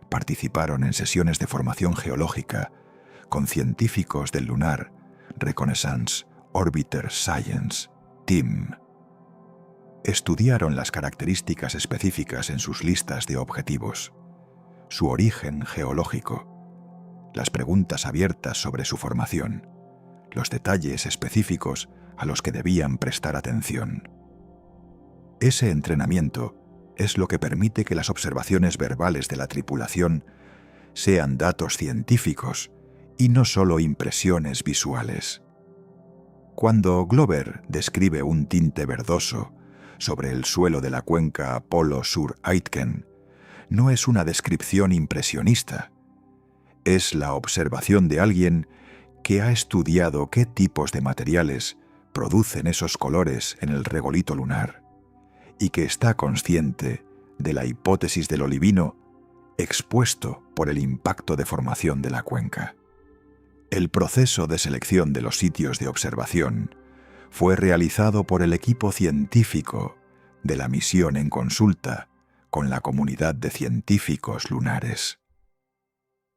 Participaron en sesiones de formación geológica con científicos del Lunar Reconnaissance Orbiter Science Team. Estudiaron las características específicas en sus listas de objetivos, su origen geológico, las preguntas abiertas sobre su formación, los detalles específicos a los que debían prestar atención. Ese entrenamiento es lo que permite que las observaciones verbales de la tripulación sean datos científicos y no solo impresiones visuales. Cuando Glover describe un tinte verdoso sobre el suelo de la cuenca Apollo-sur-Aitken, no es una descripción impresionista, es la observación de alguien que ha estudiado qué tipos de materiales producen esos colores en el regolito lunar y que está consciente de la hipótesis del olivino expuesto por el impacto de formación de la cuenca. El proceso de selección de los sitios de observación fue realizado por el equipo científico de la misión en consulta con la comunidad de científicos lunares.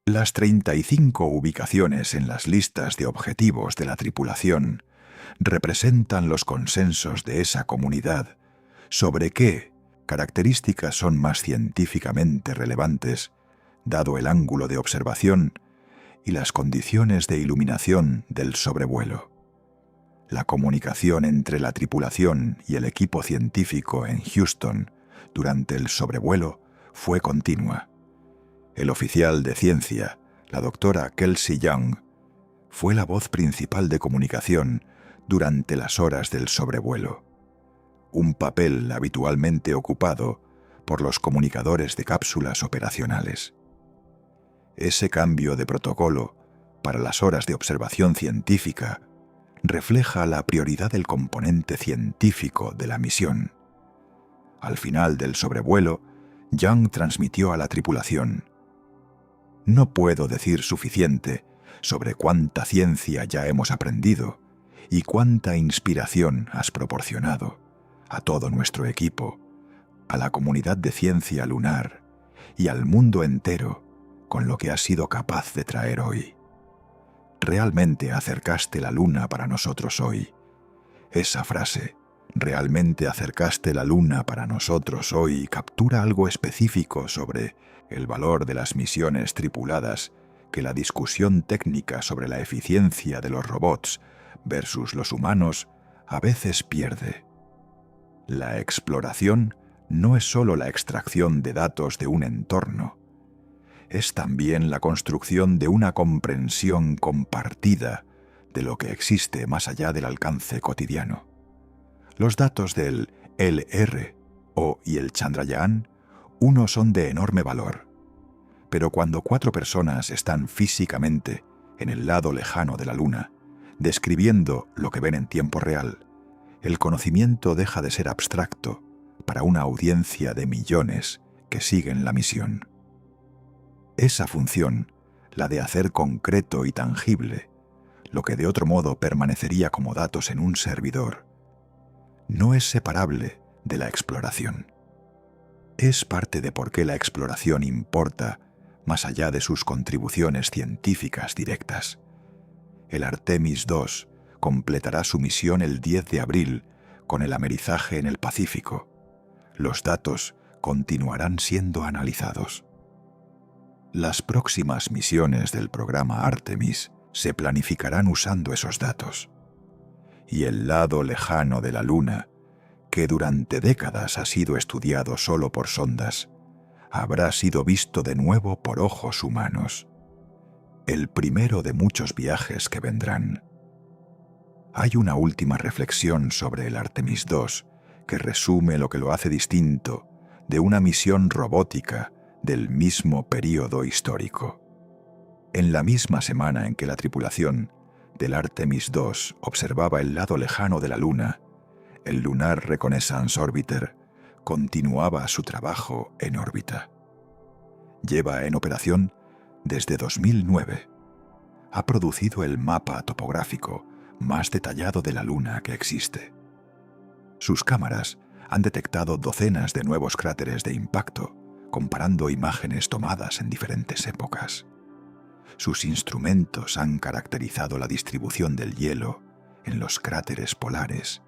Las 35 ubicaciones en las listas de objetivos de la tripulación representan los consensos de esa comunidad sobre qué características son más científicamente relevantes, dado el ángulo de observación y las condiciones de iluminación del sobrevuelo. La comunicación entre la tripulación y el equipo científico en Houston durante el sobrevuelo fue continua. El oficial de ciencia, la doctora Kelsey Young, fue la voz principal de comunicación durante las horas del sobrevuelo, un papel habitualmente ocupado por los comunicadores de cápsulas operacionales. Ese cambio de protocolo para las horas de observación científica refleja la prioridad del componente científico de la misión. Al final del sobrevuelo, Young transmitió a la tripulación: «No puedo decir suficiente sobre cuánta ciencia ya hemos aprendido y cuánta inspiración has proporcionado a todo nuestro equipo, a la comunidad de ciencia lunar y al mundo entero con lo que has sido capaz de traer hoy. Realmente acercaste la luna para nosotros hoy». Esa frase, «realmente acercaste la luna para nosotros hoy», captura algo específico sobre el valor de las misiones tripuladas que la discusión técnica sobre la eficiencia de los robots versus los humanos a veces pierde. La exploración no es solo la extracción de datos de un entorno, es también la construcción de una comprensión compartida de lo que existe más allá del alcance cotidiano. Los datos del LRO y el Chandrayaan, uno son de enorme valor, pero cuando 4 personas están físicamente en el lado lejano de la Luna, describiendo lo que ven en tiempo real, el conocimiento deja de ser abstracto para una audiencia de millones que siguen la misión. Esa función, la de hacer concreto y tangible lo que de otro modo permanecería como datos en un servidor, no es separable de la exploración. Es parte de por qué la exploración importa más allá de sus contribuciones científicas directas. El Artemis II completará su misión el 10 de abril con el amerizaje en el Pacífico. Los datos continuarán siendo analizados. Las próximas misiones del programa Artemis se planificarán usando esos datos. Y el lado lejano de la Luna, que durante décadas ha sido estudiado solo por sondas, habrá sido visto de nuevo por ojos humanos. El primero de muchos viajes que vendrán. Hay una última reflexión sobre el Artemis II que resume lo que lo hace distinto de una misión robótica del mismo período histórico. En la misma semana en que la tripulación del Artemis II observaba el lado lejano de la Luna, el Lunar Reconnaissance Orbiter continuaba su trabajo en órbita. Lleva en operación desde 2009. Ha producido el mapa topográfico más detallado de la Luna que existe. Sus cámaras han detectado docenas de nuevos cráteres de impacto, comparando imágenes tomadas en diferentes épocas. Sus instrumentos han caracterizado la distribución del hielo en los cráteres polares,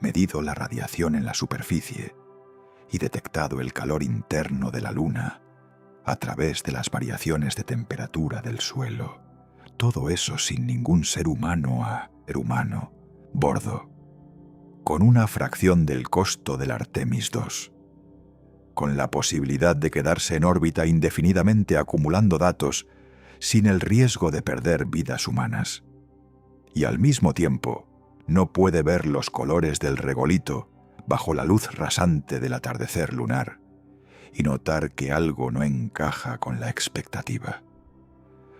medido la radiación en la superficie y detectado el calor interno de la Luna a través de las variaciones de temperatura del suelo. Todo eso sin ningún ser humano bordo, con una fracción del costo del Artemis II, con la posibilidad de quedarse en órbita indefinidamente acumulando datos sin el riesgo de perder vidas humanas. Y al mismo tiempo, no puede ver los colores del regolito bajo la luz rasante del atardecer lunar y notar que algo no encaja con la expectativa.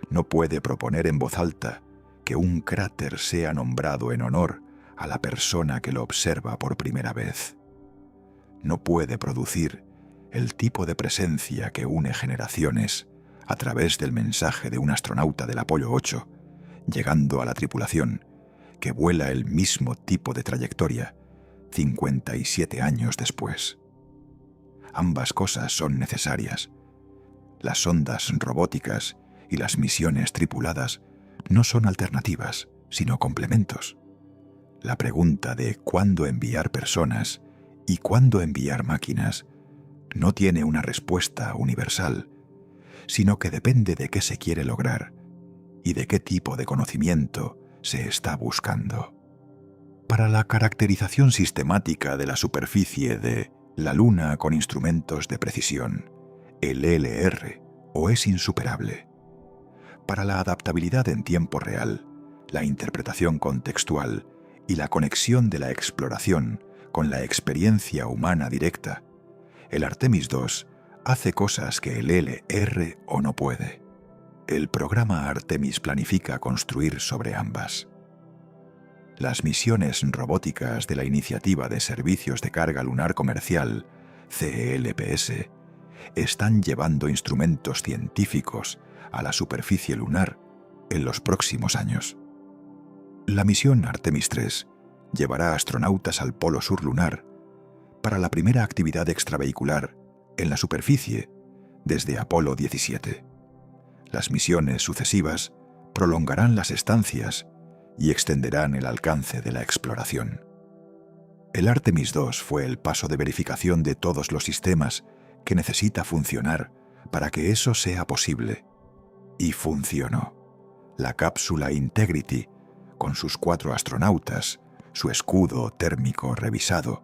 No puede proponer en voz alta que un cráter sea nombrado en honor a la persona que lo observa por primera vez. No puede producir el tipo de presencia que une generaciones a través del mensaje de un astronauta del Apolo 8, llegando a la tripulación, que vuela el mismo tipo de trayectoria 57 años después. Ambas cosas son necesarias. Las sondas robóticas y las misiones tripuladas no son alternativas, sino complementos. La pregunta de cuándo enviar personas y cuándo enviar máquinas no tiene una respuesta universal, sino que depende de qué se quiere lograr y de qué tipo de conocimiento se está buscando. Para la caracterización sistemática de la superficie de la Luna con instrumentos de precisión, el LRO o es insuperable. Para la adaptabilidad en tiempo real, la interpretación contextual y la conexión de la exploración con la experiencia humana directa, el Artemis II hace cosas que el LR no puede. El programa Artemis planifica construir sobre ambas. Las misiones robóticas de la Iniciativa de Servicios de Carga Lunar Comercial, CLPS, están llevando instrumentos científicos a la superficie lunar en los próximos años. La misión Artemis III llevará astronautas al polo sur lunar para la primera actividad extravehicular en la superficie desde Apolo 17. Las misiones sucesivas prolongarán las estancias y extenderán el alcance de la exploración. El Artemis II fue el paso de verificación de todos los sistemas que necesita funcionar para que eso sea posible. Y funcionó. La cápsula Integrity, con sus 4 astronautas, su escudo térmico revisado,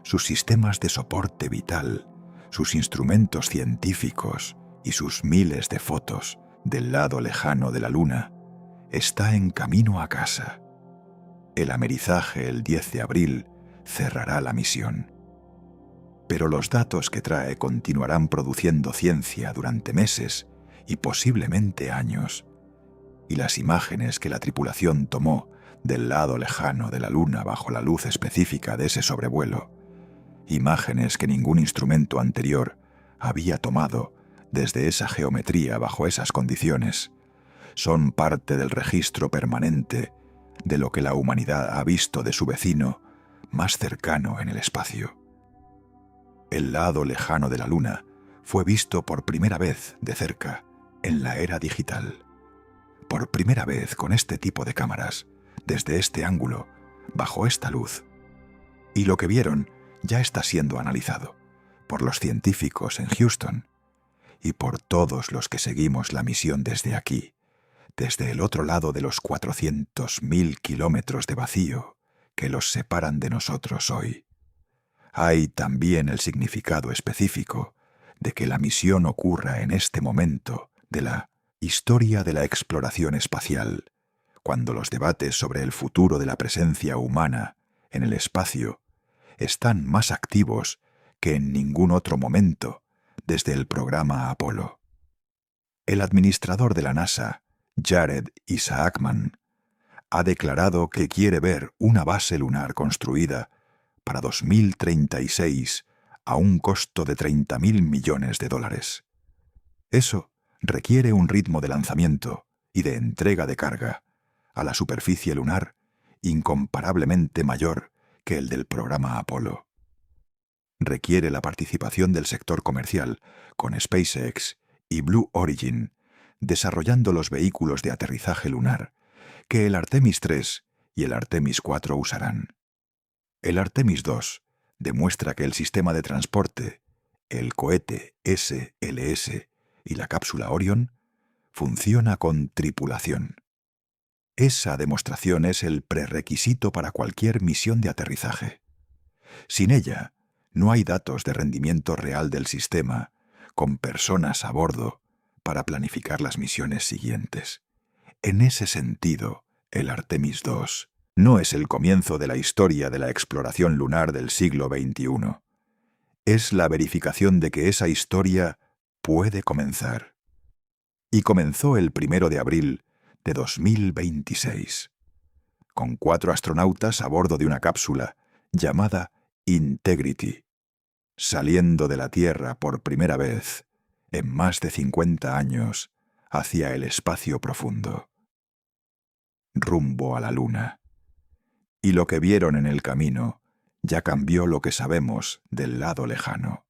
sus sistemas de soporte vital, sus instrumentos científicos y sus miles de fotos del lado lejano de la Luna, está en camino a casa. El amerizaje el 10 de abril cerrará la misión. Pero los datos que trae continuarán produciendo ciencia durante meses y posiblemente años, y las imágenes que la tripulación tomó del lado lejano de la Luna bajo la luz específica de ese sobrevuelo, imágenes que ningún instrumento anterior había tomado desde esa geometría bajo esas condiciones, son parte del registro permanente de lo que la humanidad ha visto de su vecino más cercano en el espacio. El lado lejano de la Luna fue visto por primera vez de cerca en la era digital. Por primera vez con este tipo de cámaras, desde este ángulo, bajo esta luz. Y lo que vieron ya está siendo analizado por los científicos en Houston y por todos los que seguimos la misión desde aquí, desde el otro lado de los 400.000 kilómetros de vacío que los separan de nosotros hoy. Hay también el significado específico de que la misión ocurra en este momento de la historia de la exploración espacial, cuando los debates sobre el futuro de la presencia humana en el espacio están más activos que en ningún otro momento desde el programa Apolo. El administrador de la NASA, Jared Isaacman, ha declarado que quiere ver una base lunar construida para 2036 a un costo de $30.000 millones. Eso requiere un ritmo de lanzamiento y de entrega de carga a la superficie lunar incomparablemente mayor que el del programa Apolo. Requiere la participación del sector comercial con SpaceX y Blue Origin desarrollando los vehículos de aterrizaje lunar que el Artemis III y el Artemis IV usarán. El Artemis II demuestra que el sistema de transporte, el cohete SLS y la cápsula Orion funciona con tripulación. Esa demostración es el prerequisito para cualquier misión de aterrizaje. Sin ella, no hay datos de rendimiento real del sistema, con personas a bordo, para planificar las misiones siguientes. En ese sentido, el Artemis II no es el comienzo de la historia de la exploración lunar del siglo XXI. Es la verificación de que esa historia puede comenzar. Y comenzó el 1 de abril de 2026, con 4 astronautas a bordo de una cápsula llamada Integrity, saliendo de la Tierra por primera vez en más de 50 años hacia el espacio profundo, rumbo a la Luna. Y lo que vieron en el camino ya cambió lo que sabemos del lado lejano.